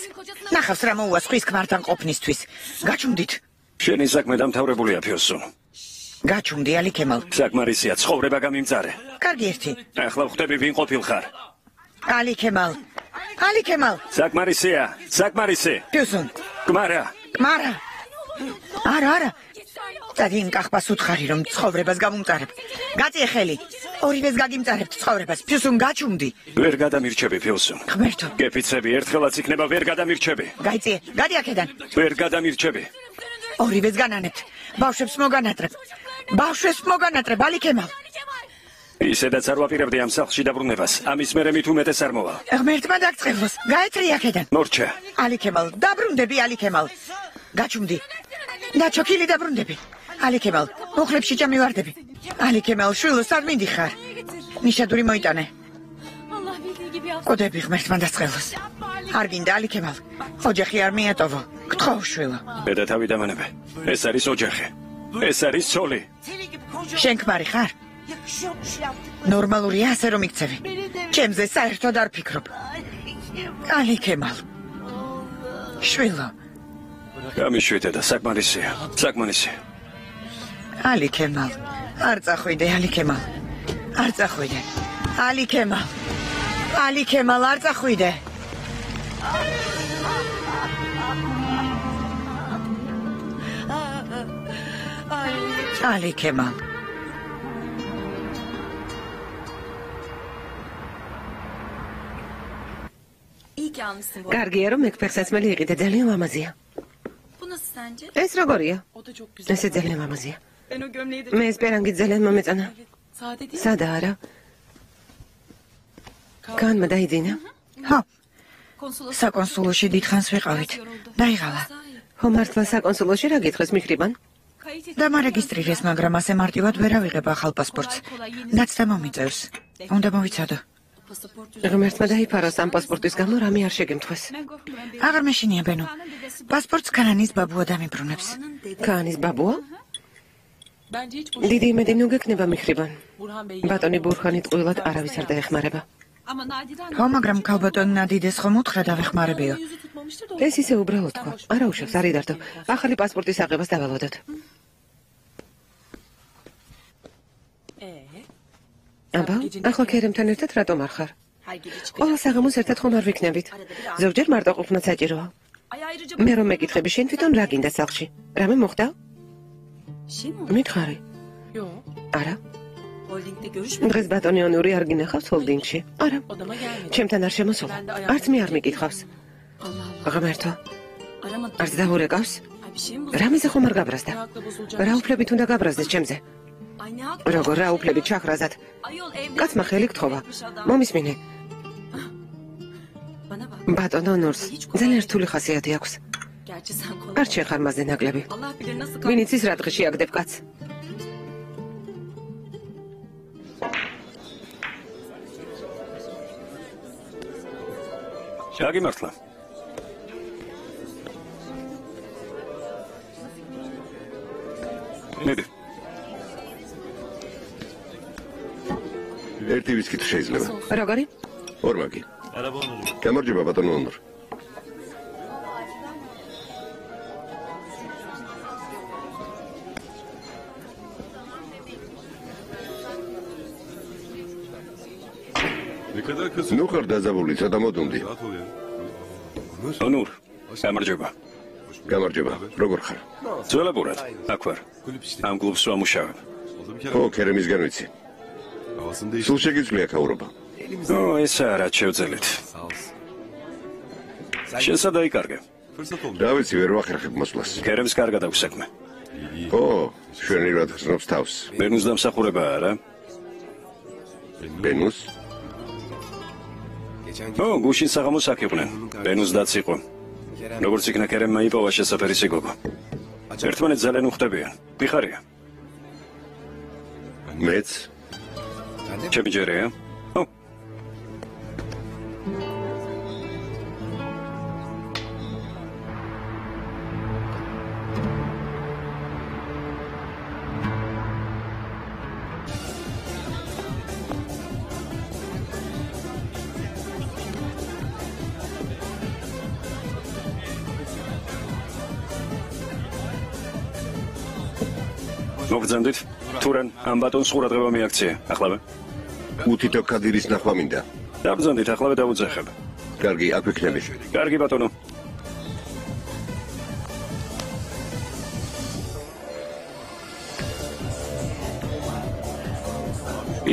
Speaker 3: ნახავს რა მოუვა სხვის ქმართან ყოფნისთვის. გაჩუმდით.
Speaker 1: შენი საქმე დამთავრებულია, ფიოსო.
Speaker 3: გაჩუმდი ალი ქემალ.
Speaker 1: საკმარისია, ცხოვრება გამიმწარე.
Speaker 3: კარგი ერთი.
Speaker 1: ახლა ხვდები ვინ ყოფილხარ.
Speaker 3: ალი ქემალ.
Speaker 1: საკმარისი.
Speaker 3: პიუსონ.
Speaker 1: კმარა.
Speaker 3: არა. წადი იმ კახპას უთხარი რომ ცხოვრებას გამომწარებ. გაწიე ხელი. ორივეს გაგიმწარებთ ცხოვრებას. პიუსონ გაჩუმდი.
Speaker 1: ვერ გადამირჩები, ფიოსო.
Speaker 3: ღმერთო.
Speaker 1: გეფიცები ერთხელაც იქნება ვერ გადამირჩები.
Speaker 3: გაიწიე, გადი აქედან.
Speaker 1: ვერ გადამირჩები.
Speaker 3: ორივეს განანებთ. ბავშვებს მოგანატრებ, ალი ქემალ.
Speaker 1: ისედაც არ ვაპირებდი ამ სახლში დაბრუნებას. ამის მერე მით უმეტეს არ მოვა.
Speaker 3: ღმერთმა დაგწყევლოს. გაეთრი აქედან.
Speaker 1: მორჩა.
Speaker 3: ალი ქემალ, დაბრუნდები ალი ქემალ. გაჩუმდი. დაჩოქილი დაბრუნდები. ალი ქემალ, მოხლებში ჭამივარდები. ალი ქემალ, შვილო, სად მიდიხარ? ნიშადური მოიტანე. კოდები ღმერთმა დაგწყევლოს. არ გინდა ალი ქემალ. ოჯახი არ მიატოვო. გთხოვ შვილო.
Speaker 1: ბედა თავი დამანებე. ეს არის ოჯახი. ეს არის ცოლი.
Speaker 3: შენ ქმარი ხარ? ნორმალურია ასე რომ იქცევი. ჩემზე საერთოდ არ ფიქრობ. ალი ქემალ. შვილო.
Speaker 1: გამიშვიდე და საკმარისია.
Speaker 3: ალი ქემალ. არ წახვიდე ალი ქემალ. არ წახვიდე. ალი ქემალ, არ წახვიდე. ალი ქემალ.
Speaker 2: კარგია რომ მეკფეხსაცმელი იყიდე, ძალიან ლამაზია. ეს როგორია? ესე ძალიან ლამაზია. მე ეს პერანგი ძალიან მომეწონა. სადა არა? განმა დაიძინა?
Speaker 3: ხო. საკონსულოში დიდხანს ვიყავით. დაიღალა.
Speaker 2: ხო მართლა საკონსულოში რა გითხეს მიხრიბან?
Speaker 3: დამარეგისტრირეს, მაგრამ ასე მარტივად ვერ ავიღებ ახალ პასპორტს. ნაცდა მომიწევს. უნდა მოვიცადო.
Speaker 2: ღმერთმა დაიფაროს ამ პასპორტის გამო რამე არ შეგემთხვეს.
Speaker 3: აღარ მეშინია ბენო. პასპორტს ქანის ბაბუა დამიბრუნებს.
Speaker 2: ქანის ბაბუა? დიდი იმედი ნუ გექნება მიხრიბან. ბატონი ბურხანი ტყუილად არავის არ დაეხმარება.
Speaker 3: ხო, მაგრამ ქალბატონ ნადიდეს ხომ უთხრა დავეხმარებიო.
Speaker 2: ეს ისე უბრალოდ თქვა. არა უშავს, არ იდარდო. ახალი პასპორტის აღებას დავალოდოთ. აბა, ახლა ქერემთან ერთად რატომ არ ხარ? ყველა საღამოს ერთად ხომ არ ვიქნებით. ზოგჯერ მარტო ყოფნა საჭიროა. მე რომ მეკითხები, შენ თვითონ რა გინდა სახლში? რამე მოხდა? მითხარი. არა. დღეს ბატონი ონური არ გინახავს ჰოლდინგში? არა. ჩემთან არ შემოსულა. არც მე არ მიკითხავს. ღმერთო. არც დაურეკავს? რამეზე ხომ არ გაბრაზდა? რა უფლებით უნდა გაბრაზდეს ჩემზე? როგორ რა უფლებით ჩახრაზად? კაცმა ხელი გთხოვა. მომისმინე. ბატონ ონურს ძალიან რთული ხასიათი აქვს. არ შეხარ მასზე ნაკლები. ვინც ის რა დღეში აგდებ კაც.
Speaker 1: შაგიმართლა. მიდი.
Speaker 5: ერთი ვისკი თუ შეიძლება.
Speaker 2: როგორი?
Speaker 5: ორმაგი. გამარჯობა ბატონო ონდორ. ნუ ხარ დაზაბული, ცოტა მოდუნდი.
Speaker 1: ონურ, გამარჯობა.
Speaker 5: გამარჯობა. როგორ ხარ?
Speaker 1: ძველებურად, აქ ვარ. ამ კლუბს ვამუშავებ.
Speaker 5: ო, ქერემისგან ვიცი. სულ შეგიძლია ქაურობა.
Speaker 1: ესა რაც შევძელით. შენსა დაიკარგე.
Speaker 5: რა ვიცი, ვერ ვახერხებ მოსვლას.
Speaker 1: ქერემს კარგად აქვს საქმე.
Speaker 5: ო, შვენივრად ხსნობს თავს.
Speaker 1: ბენუს დამსახურებაა რა?
Speaker 5: ბენუს?
Speaker 1: ო, გუშინ საღამოს აქ იყვნენ. ბენუს დაც იყო. როგორც იქნა ქერემმა იპოვა შესაფერი სიგოგო. ერთმანეთს ძალიან უხდებიან. მიხარია.
Speaker 5: მეც?
Speaker 1: ჩემი ჯერეა? ო. მოგძანდით? თურან ამ ბატონს ყურადღება მიაქცია. ახლავე.
Speaker 5: უთითო ქადირის ნახვა მინდა.
Speaker 1: დაბრძანდით, ახლავე დავუძახებ.
Speaker 5: კარგი, აქ ვიქნები.
Speaker 1: კარგი ბატონო.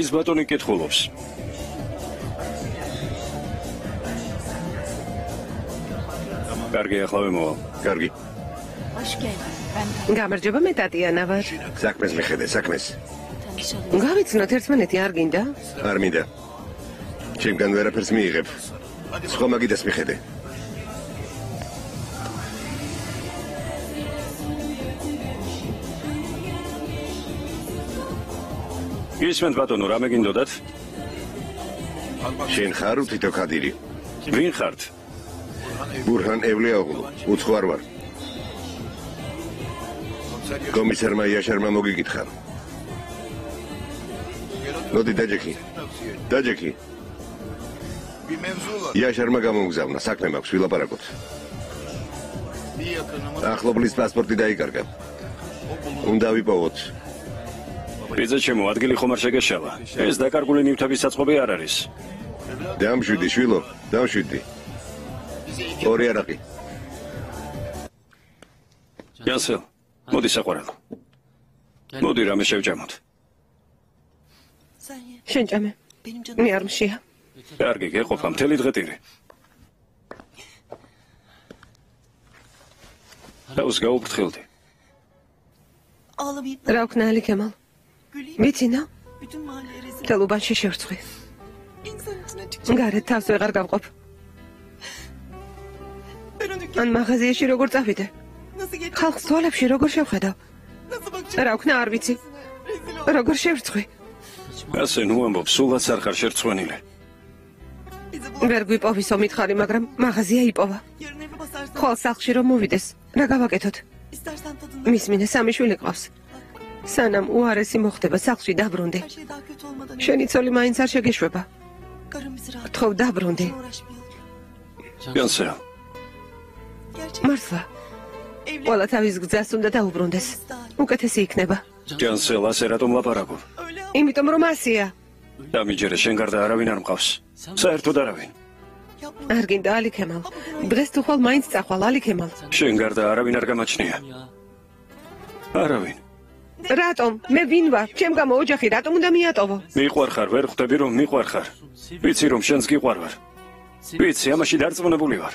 Speaker 1: ის ბატონი კითხულობს. კარგი, ახლავე მოვალ.
Speaker 5: კარგი.
Speaker 2: გამარჯობა, მე ტატიანა ვარ.
Speaker 5: საქმეს მიხედე, საქმეს.
Speaker 2: გავიცნოთ ერთმანეთი არ გინდა?
Speaker 5: არ მინდა. ჩემგან ვერაფერს მიიღებ. სხვა მაგიდას მიხედე.
Speaker 1: ისმენთ ბატონო, რამე გინდოდათ?
Speaker 5: შენ ხარ უთითო ქადირი?
Speaker 1: ვინ ხართ?
Speaker 5: ბურჰან ევლიაოღლუ, უცხო არ ვარ. კომისარმა იაშარმა მოგიკითხა. მოდი დაჯექი. დაჯექი. იაშარმა გამომგზავნა, საქმე მაქვს, ვილაპარაკოთ. ახლობლის პასპორტი დაიკარგა. უნდა ვიპოვოთ.
Speaker 1: ბიძა ჩემო, ადგილი ხომ არ შეგეშალა. ეს დაკარგული ნივთების საწყობი არ არის.
Speaker 5: დამშვიდი, შვილო, დამშვიდი. ორი არაყი.
Speaker 1: ჯანსელ, მოდი საყვარელო. მოდი რამე შევჭამოთ.
Speaker 2: შენ ჭამე. მე არ მშია.
Speaker 1: კარგი, გეყოფა მთელი დღე ტირი. თავს გაუფრთხილდი.
Speaker 2: რა ვქნა ალი ქემალ? მიწინა? თელუბანში შევრცხვი. გარეთ თავს ვეღარ გავყოფ. ან მაღაზიაში როგორ წავიდე? ხალხს თვალებში როგორ შევხედავ? რა ვქნა არ ვიცი. როგორ შევრცხვი?
Speaker 1: ასე ნუ ამბობ, სულაც არ ხარ შერცხვენილი.
Speaker 2: ვერ გვიპოვისო მითხარი, მაგრამ მაღაზია იპოვა. ხვალ სახლში რომ მოვიდეს, რა გავაკეთოთ? მისმინე სამი შვილი ყავს. სანამ უარესი მოხდება, სახლში დაბრუნდი. შენი ცოლი მაინც არ შეგეშვება. გთხოვ დაბრუნდი.
Speaker 1: ჯანსელ.
Speaker 2: მართლა. ყველა თავის გზას უნდა დაუბრუნდეს. უკეთესი იქნება.
Speaker 1: ჯანსელ, ასე რატომ ლაპარაკობ?
Speaker 2: იმიტომ რომ ასია.
Speaker 1: დამიჯერე, შენ გარდა არავინ არ მყავს. საერთოდ არავინ.
Speaker 2: არ გინდა ალი ქემალ. დღეს თუ ხვალ მაინც წახვალ ალი ქემალ.
Speaker 1: შენ გარდა არავინ არ გამაჩნია. არავინ.
Speaker 2: რატომ? მე ვინ ვარ? ჩემ გამო ოჯახი რატომ უნდა მიატოვო?
Speaker 1: მიყვარ ხარ, ვერ ხვდები რომ მიყვარ ხარ. ვიცი რომ შენს გიყვარ ვარ. ვიცი, ამაში დარწმუნებული ვარ.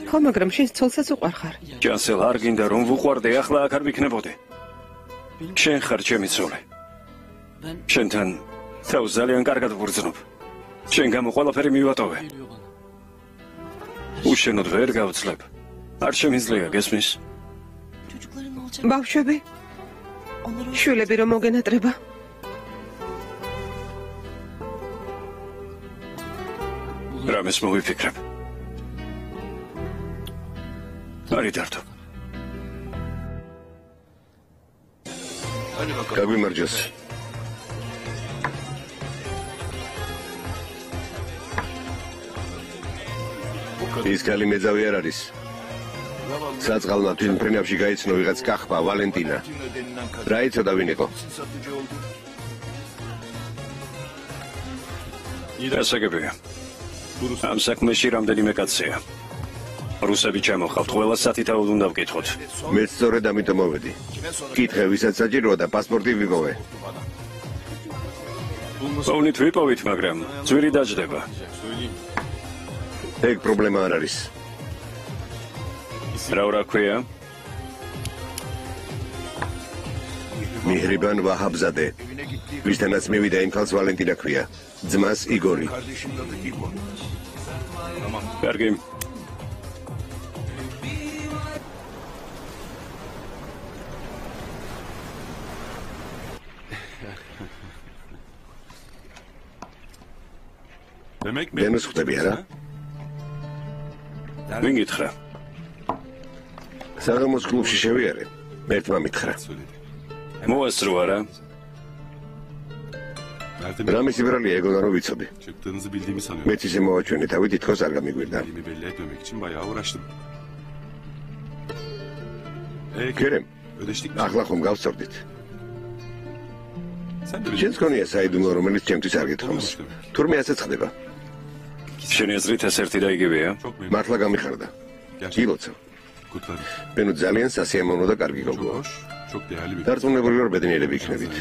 Speaker 2: ხო, მაგრამ შენს ცოლსაც უყვარ ხარ.
Speaker 1: ჯანსელ, არ გინდა რომ ვუყვარდე, ახლა აქ არ ვიქნებოდი. შენ ხარ ჩემი ცოლი. შენთან თავს ძალიან კარგად ვგრძნობ. შენ გამო ყველაფერი მივატოვე. უშენოდ ვერ გავძლებ. არ შემიძლია გესმის?
Speaker 2: ბავშვები, შვილები რომ მოგენატრება.
Speaker 1: რამეს მოვიფიქრებ. არი დარტო.
Speaker 5: გაგვიმარჯოს. ის კალი მეძავი არ არის. საწყალმა თვითმფრინავში გაიცნო ვიღაც კახვა ვალენტინა. რა იცოდა ვინ იყო?
Speaker 1: დასაგებია. ამ საქმეში რამდენიმე კაცია. რუსები ჩამოხავთ, ყველა სათითაოდ უნდა ვკითხოთ.
Speaker 5: მეც სწორედ ამიტომ მოვედი. კითხე, ვისაც საჭიროა და პასპორტი ვიპოვე.
Speaker 1: პოვნით ვიპოვით, მაგრამ ძვირი დაждდება.
Speaker 5: ეგ პრობლემა არ არის.
Speaker 1: რა ქვია?
Speaker 5: მიჰრიბან ვაჰაბზადე. ვისთანაც მივიდა იმ ხალხს ვალენტინა ქვია. ძმას იგორი.
Speaker 1: კარგი.
Speaker 5: ბენოს ხვდები არა?
Speaker 1: ვინ გითხრა?
Speaker 5: საღამოს კლუბში შევიარე. ერთმა მითხრა.
Speaker 1: მოასწრო არა?
Speaker 5: რამის იბრალია ეგონა რომ ვიცოდი. მეც ისე მოვაჩვენე თავი თითქოს არ გამიგვირდა. კერემ, ახლა ხომ გავსწორდით. შენს გონია საიდუმლო რომელიც ჩემთვის არ გითხომს. თურმე ასეც ხდება.
Speaker 1: შენი აზრით ეს ერთი და იგივეა?
Speaker 5: მართლა გამიხარდა. გილოცავ. ბენო ძალიან სასიამოვნო და კარგი გოგოა. დარწმუნებული ვარ ბედნიერები იქნებით.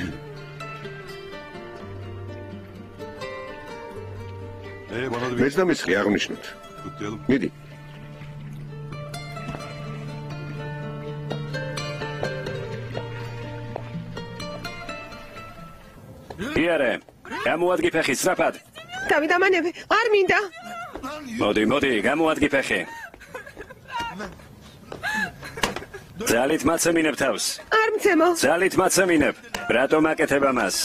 Speaker 5: მეც დამისხი აღნიშნოთ. მიდი.
Speaker 1: იარე, გამოადგი ფეხი სწრაფად.
Speaker 2: დავით ამანები, არ მინდა.
Speaker 1: მოდი, გამოადგი ფეხი. ძალით მაცემინებ თავს.
Speaker 2: არ მცემო.
Speaker 1: ძალით მაცემინებ. რატომ აკეთებ ამას?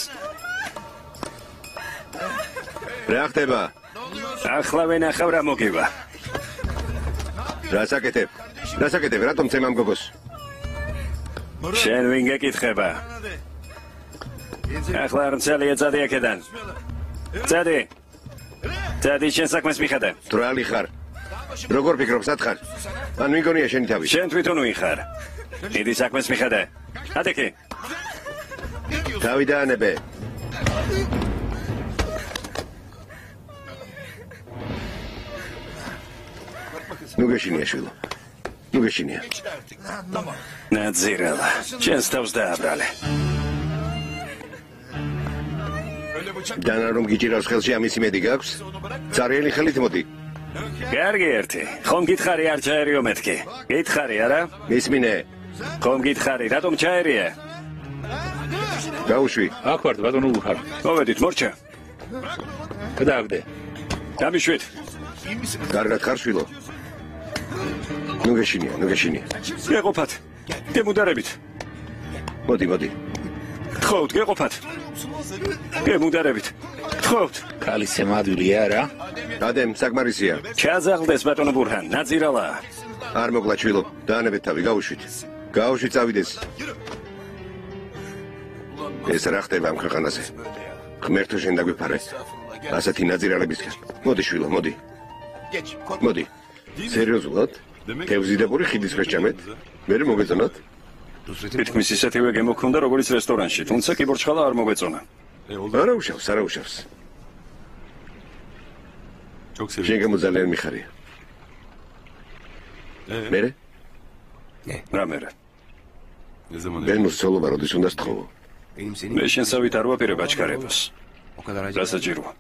Speaker 5: რა ხდება?
Speaker 1: ახლა ვენახავ რა მოგივა.
Speaker 5: რა საკეთებ? რატომ წემ ამ გოგოს?
Speaker 1: შენ ვინ გეკითხება? ახლა არ მცელი ეწადი აქედან. წადი შენ საქმეს მიხედე.
Speaker 5: დრალი ხარ. როგორ ფიქრობ სათხარ? ან ვინ გონია შენი თავი?
Speaker 1: შენ თვითონ ვინ ხარ? დიდი საქმეს მიხედე. ადექი.
Speaker 5: თავი დაანებე. ნუ გეშინია შვილო. ნუ გეშინია.
Speaker 1: ნაძირალა. შენს თავს დააბრალე.
Speaker 5: დანა რომ გიჭირავს ხელში ამის იმედი გაქვს? წარიელი ხელით მოდი.
Speaker 1: კარგი ერთი. ხომ გითხარი არ ჩაერიო მეთქი? გითხარი არა?
Speaker 5: მისმინე.
Speaker 1: ხომ გითხარი რატომ ჩაერიე?
Speaker 5: გაუშვი.
Speaker 6: აქ ვარ ბატონო უხარ.
Speaker 1: მოვედით მორჩა.
Speaker 6: გადააგდე.
Speaker 1: დამიშვით.
Speaker 5: კარგად ხარ შვილო. ნუ გეშინია.
Speaker 1: გეყოფათ. გემუდარებით.
Speaker 5: მოდი.
Speaker 1: გთხოვთ, გეყოფათ. გემუდარებით. გთხოვთ.
Speaker 6: კალისე მადვილია რა?
Speaker 5: ადემ საკმარისია.
Speaker 1: ჩაძაღლდეს ბატონო ბურჰან, ნაძირალა.
Speaker 5: არ მოგლა შვილო. დაანებეთ თავი, გაუშვით. წავიდეს. ეს რა ხდება ამ ქვეყანაზე? ღმერთო შენ დაგვიფარე. ასეთი ნაძირალებისგან. მოდი შვილო, მოდი. სერიოზულად? თევზიდებული ხიდის ხეშჩამეთ? მე მოგეწონათ?
Speaker 1: თითქმის ისეთივე გემოქონდა როგორც რესტორანში, თუმცა კიბორჩხალა არ მოგეწონა.
Speaker 5: არა უშავს. შენ გამოძალიან მიხარია. მერე?
Speaker 1: რა მერე?
Speaker 5: ბენოს ცოლობა როდის უნდა სთხოვო?
Speaker 1: მე შენსავით არ ვაპირებ აჩქარებას. რა საჭიროა?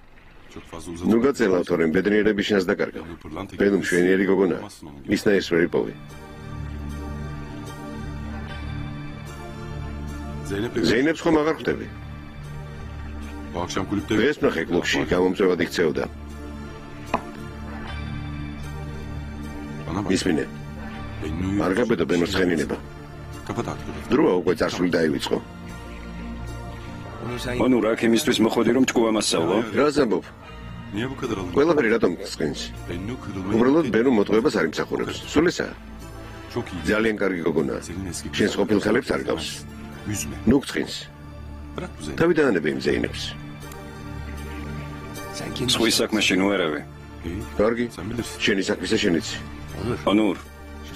Speaker 5: ნუ გაწელავ თორემ ბედნიერები შენს დაკარგავ. ბენო მშვენიერი გოგონა. მისნაირს ვერ იპოვე. ზეინებს ხომ აღარ ხვდები? დღეს ნახე კლუბში გამომწვევად იქცეოდა. მისმინე. არ გაბედო ბენოს ცხენინება. დროა უკვე წარსული დაივიწყო.
Speaker 1: ონურ აქ იმისთვის მოხვედი რომ ჭკუა მასწავლო?
Speaker 5: რა ზამბობ? ყველაფერი რატომ ცხენს? უბრალოდ ბენო მოტყუებას არ იმსახურებს. სულ ესაა. ძალიან კარგი გოგონა. შენს ყოფილ ხელებს არ გავს. ნუ გცხენს. თავიდან ანები იმზეინებს.
Speaker 1: სხვის საქმეში ნუ ერავე.
Speaker 5: კარგი. შენი საქმისა შენიც.
Speaker 1: ონურ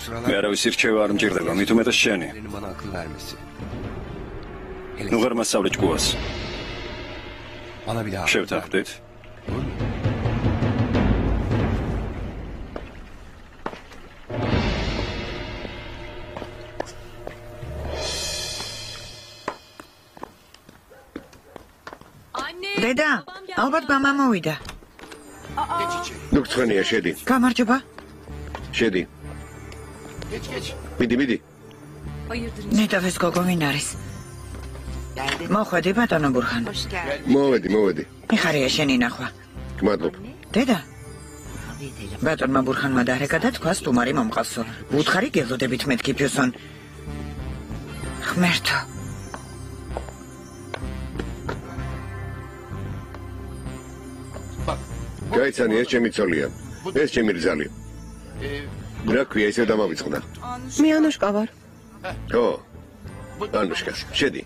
Speaker 1: მე არავის ირჩევა არ მჭირდება, მით უმეტეს შენი. ნუ ღარ მასწავლე ჭკუას. შევთანხმდით?
Speaker 3: დედა, ალბათ მამა მოვიდა.
Speaker 5: ნუ გცხენია, შედი.
Speaker 3: გამარჯობა.
Speaker 5: შედი. მიდი.
Speaker 3: ნეტავის გოგო ვინ არის? მოხვედი ბატონო ბურხან.
Speaker 5: მოვედი.
Speaker 3: მიხარია შენი ნახვა.
Speaker 5: გმადლობ.
Speaker 3: დედა. ბატონმა ბურხანმა დარეკა და თქვა სტუმარი მომყავსო. უთხარი გელოდებით მეთქი ფიუსონ. ღმერთო.
Speaker 5: გაიცანი, ეს ჩემი ცოლია. ეს ჩემი რძალი. რა ქვია, ისე დამავიწყდა.
Speaker 2: მე ანუშკა ვარ.
Speaker 5: ო. ანუშკა, შედი.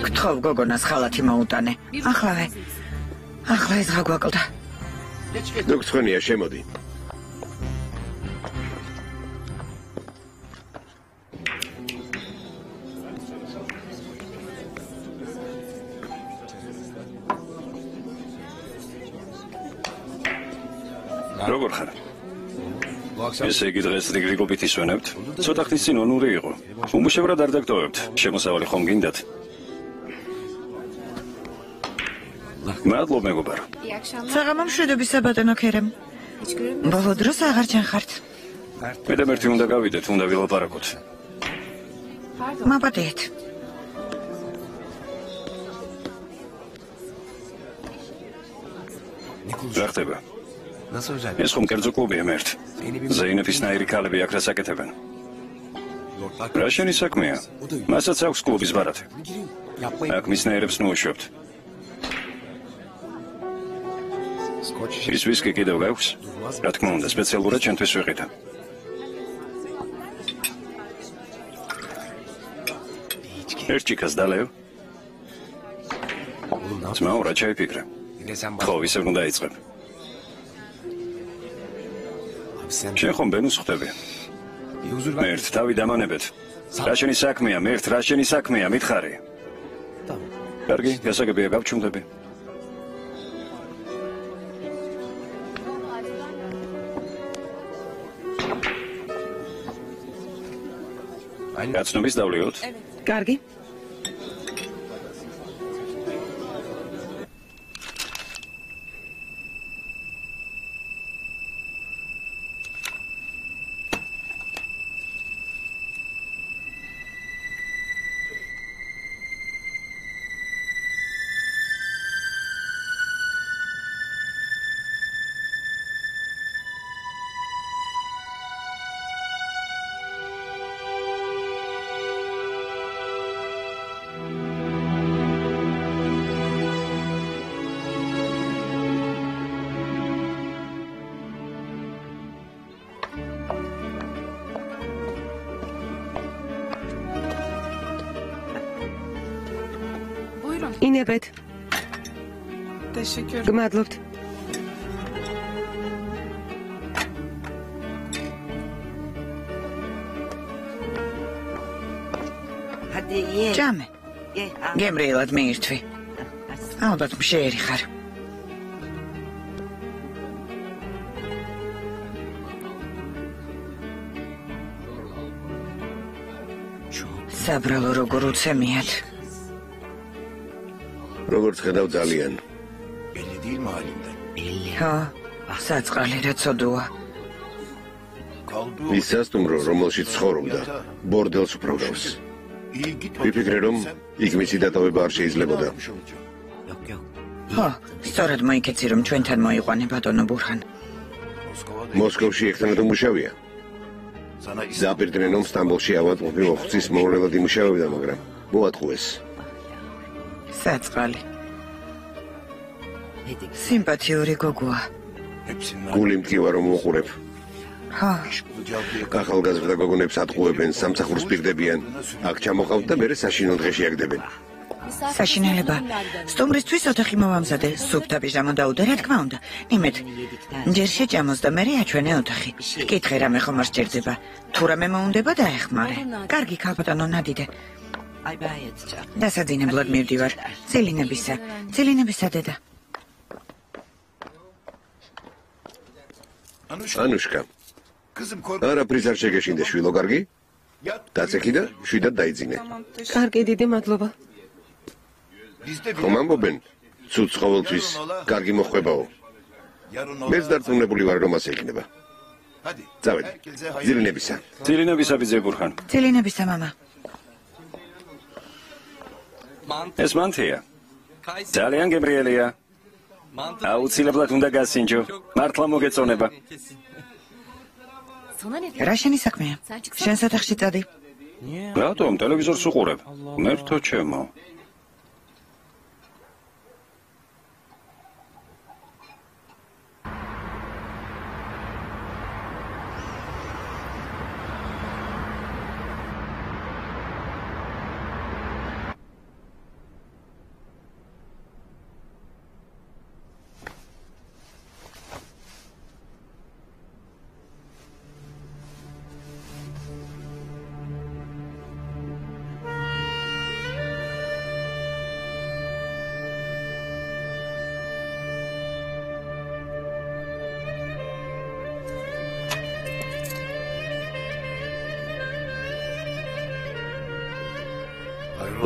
Speaker 3: გთხოვ გოგონას ხალათი მოუტანე. ახლა ეს რა გვაკლდა?
Speaker 5: ნუ გცხენია, შემოდი.
Speaker 1: როგორ ხარ? ესე იგი დღეს რიგრიგობით ისვენებთ? ცოტა ხნის წინ ონური იყო. უმუშევრად არ დაგტოვებთ. შემოსავალი ხომ გინდათ? მადლობ მეგობარო.
Speaker 3: საღამო მშვიდობის საბატონო ქერემ. ბოლო დროს აღარ ჩანხართ.
Speaker 1: მე და მერტი უნდა გავიდეთ, უნდა ვილაპარაკოთ.
Speaker 3: მაპატიეთ.
Speaker 1: რა ხდება? ეს ხომ კერძო კლუბია მერტ. ზეინეფისნაირი ქალები აქ რას აკეთებენ? რა შენი საქმეა? მასაც აქვს კლუბის ბარათი. აქ მისნაირებს ნუუშვებთ. ის ვისკი კიდევ გაქვს? რა თქმა უნდა, სპეციალურად ჩვენთვის ვიყიდა. ერთ ჭიქას დალევ. ძმაო, რა ჩაიფიქრე? ხო, ისევ უნდა იწყებ. შენ ხომ ბენუს ხვდები? მერტ, თავი დამანებეთ. რა შენი საქმეა, მერტ, რა შენი საქმეა, მითხარი. კარგი, გასაგებია, გავჩუმდები. გაცნობის დავლიოთ?
Speaker 2: კარგი. ინებეთ. გმადლობთ.
Speaker 3: ჭამე. გემრიელად მიირთვი. ალბათ მშეერი ხარ. საბრალო როგორ უცემიათ.
Speaker 5: როგორც ხედავ ძალიან.
Speaker 3: ხო, საწყალი რა ცოდოა.
Speaker 5: ის სასტუმრო, რომელშიც ცხოვრობდა, ბორდელს უბრალავს. ვიფიქრე, რომ იქ მისი დატოვება არ შეიძლებოდა.
Speaker 3: ხო, სწორად მოიქეცი რომ ჩვენთან მოიყვანე ბატონო ბურჰან.
Speaker 5: მოსკოვში ერთად უმუშავია. ზაპირდნენ რომ სტამბოლში ავადმყოფი მოხუცის მოვლენად იმუშავებდა, მაგრამ მოატყუეს.
Speaker 3: საწყალი. სიმპათიური გოგოა.
Speaker 5: გული მტკივა რომ უყურებ.
Speaker 3: ხო,
Speaker 5: ახალგაზრდა გოგონებს ატყუებენ, სამსახურს პირდებიან. აქ ჩამოყავთ და მერე საშინო დღეში აგდებენ.
Speaker 3: საშინელება. სტუმრისთვის ოთახი მოვამზადე, სუფთა პიჟამა დაუდე, რა თქმა უნდა. იმედ, ჯერ შეჭამოს და მერე აჩვენე ოთახი. კითხე რამე ხომ არ სჭირდება. თუ რამე მოუნდება დაეხმარე. კარგი ქალბატონო ნადიდე. დასაძინებლად მივდივარ. ძილინებისა დედა.
Speaker 5: ანუშკა. არაფრის არ შეგეშინდე შვილო, კარგი? დაწექი და შვიდად დაიძინე.
Speaker 2: კარგი, დიდი მადლობა.
Speaker 5: ხომ ამბობენ, ცუდს ყოველთვის კარგი მოხვებაო. მეც დარწმუნებული ვარ, რომ ასე იქნება. წავედი. ძილინებისა.
Speaker 1: ძილინებისა ბიძე ბურჰან.
Speaker 3: ძილინებისა მამა.
Speaker 1: ეს მანთია. ძალიან გემრიელია. აუცილებლად უნდა გასინჯო. მართლა მოგეწონება.
Speaker 3: რა შენი საქმეა? შენ სათავში წადი.
Speaker 1: რატომ ტელევიზორს უყურებ? მერთო ჩემო.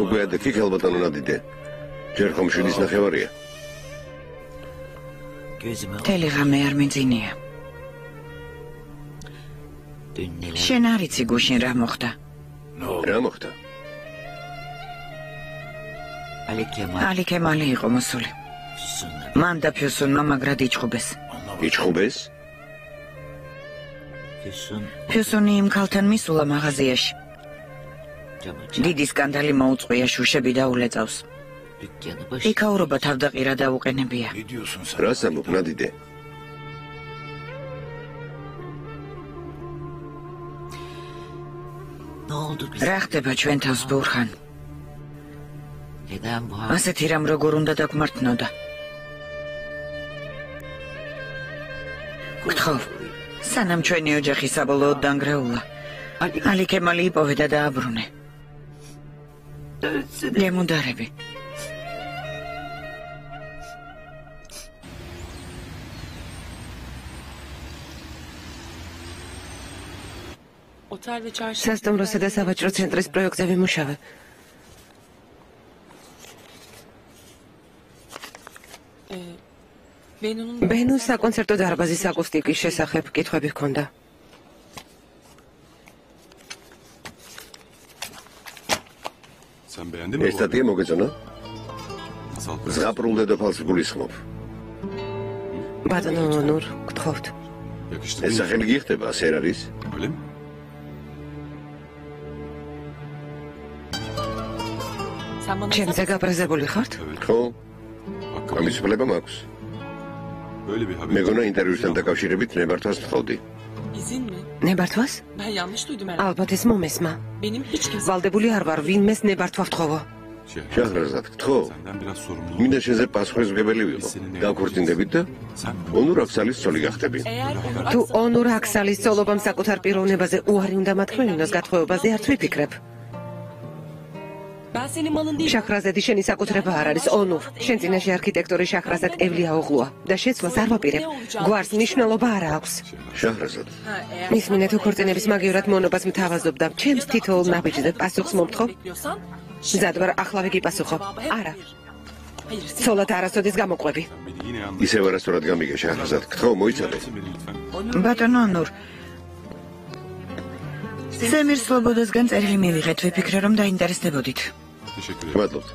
Speaker 5: უკვე ადექი ქალბატონო ნადიდე. ჯერ ხომ 7:30-ია.
Speaker 3: მთელი ღამე არ მიძინია. შენ არ იცი გუშინ რა მოხდა?
Speaker 5: რა მოხდა?
Speaker 3: ალი კემალი იყო მოსული. მან და ფიუსუნმა მაგრად იჩხუბეს.
Speaker 5: იჩხუბეს?
Speaker 3: ფიუსუნი იმ ქალთან მისულა მაღაზიაში. დიდი სკანდალი მოუწყვია, შუშები დაულეწავს. იქაურობა თავდაყირა დაუყენებია.
Speaker 5: რას ამბობ ნადიდე?
Speaker 3: რა ხდება ჩვენ თავს ბურჰან? ასეთი რამ როგორ უნდა დაგმართნოდა? გთხოვ, სანამ ჩვენი ოჯახი საბოლოოდ დანგრეულა, ალი კემალი იპოვე და დააბრუნე. გემუდარები.
Speaker 2: სასტუმროსა და სავაჭრო ცენტრის პროექტზე ვიმუშავე. ბენუს საკონცერტო დარბაზის აკუსტიკის შესახებ კითხვები ჰქონდა.
Speaker 5: ეს სტატია მოგეწონა? ზღაპრულ დედოფალს გულისხმობ.
Speaker 2: ბატონო ნურ, გთხოვთ.
Speaker 5: ეს სახელი გიხდება, ასე არ არის?
Speaker 2: ჩემზე გაპრეზებული ხართ?
Speaker 5: ხო. ამის უფლება მაქვს. მეგონა ინტერვიუსთან დაკავშირებით ნებართვას თხოვდი.
Speaker 2: ნებართვას? ალბათ ეს მომესმა. ვალდებული არ ვარ, ვინმეს ნებართვა ვთხოვო.
Speaker 5: შაჰრაზად, გთხოვ. მინდა შენზე პასუხისმგებელი ვიყო. დაქორწინდებით და ონურ აქსალის ცოლი გახდები.
Speaker 2: თუ ონურ აქსალის ცოლობამ საკუთარ პიროვნებაზე უარი უნდა მათქმევინოს, გათხოვებაზე არც ვიფიქრებ. შაჰრაზადი შენი საკუთრება არ არის, ონურ. შენ წინაშე არქიტექტორი შაჰრაზად ევლია ოღლუა და შეცვლას არ ვაპირებ. გვარს მნიშვნელობა არ აქვს.
Speaker 5: შაჰრაზად.
Speaker 2: მის მინე თუ ქორწინების მაგივრად მონობას მთავაზობდა, ჩემს თითოეულ ნაბიჯზე პასუხს მომთხოვ? მზად ვარ ახლავე გიპასუხო. არა. ცოლად არასოდეს გამოყვები.
Speaker 5: ისევ არასწორად გამიგე შაჰრაზად. გთხოვ, მოიცადე.
Speaker 3: ბატონო ნურ. სემირ სლობოდასგან წერილი მივიღეთ, ვიფიქრე რომ დაინტერესდებოდით.
Speaker 5: მადლობთ.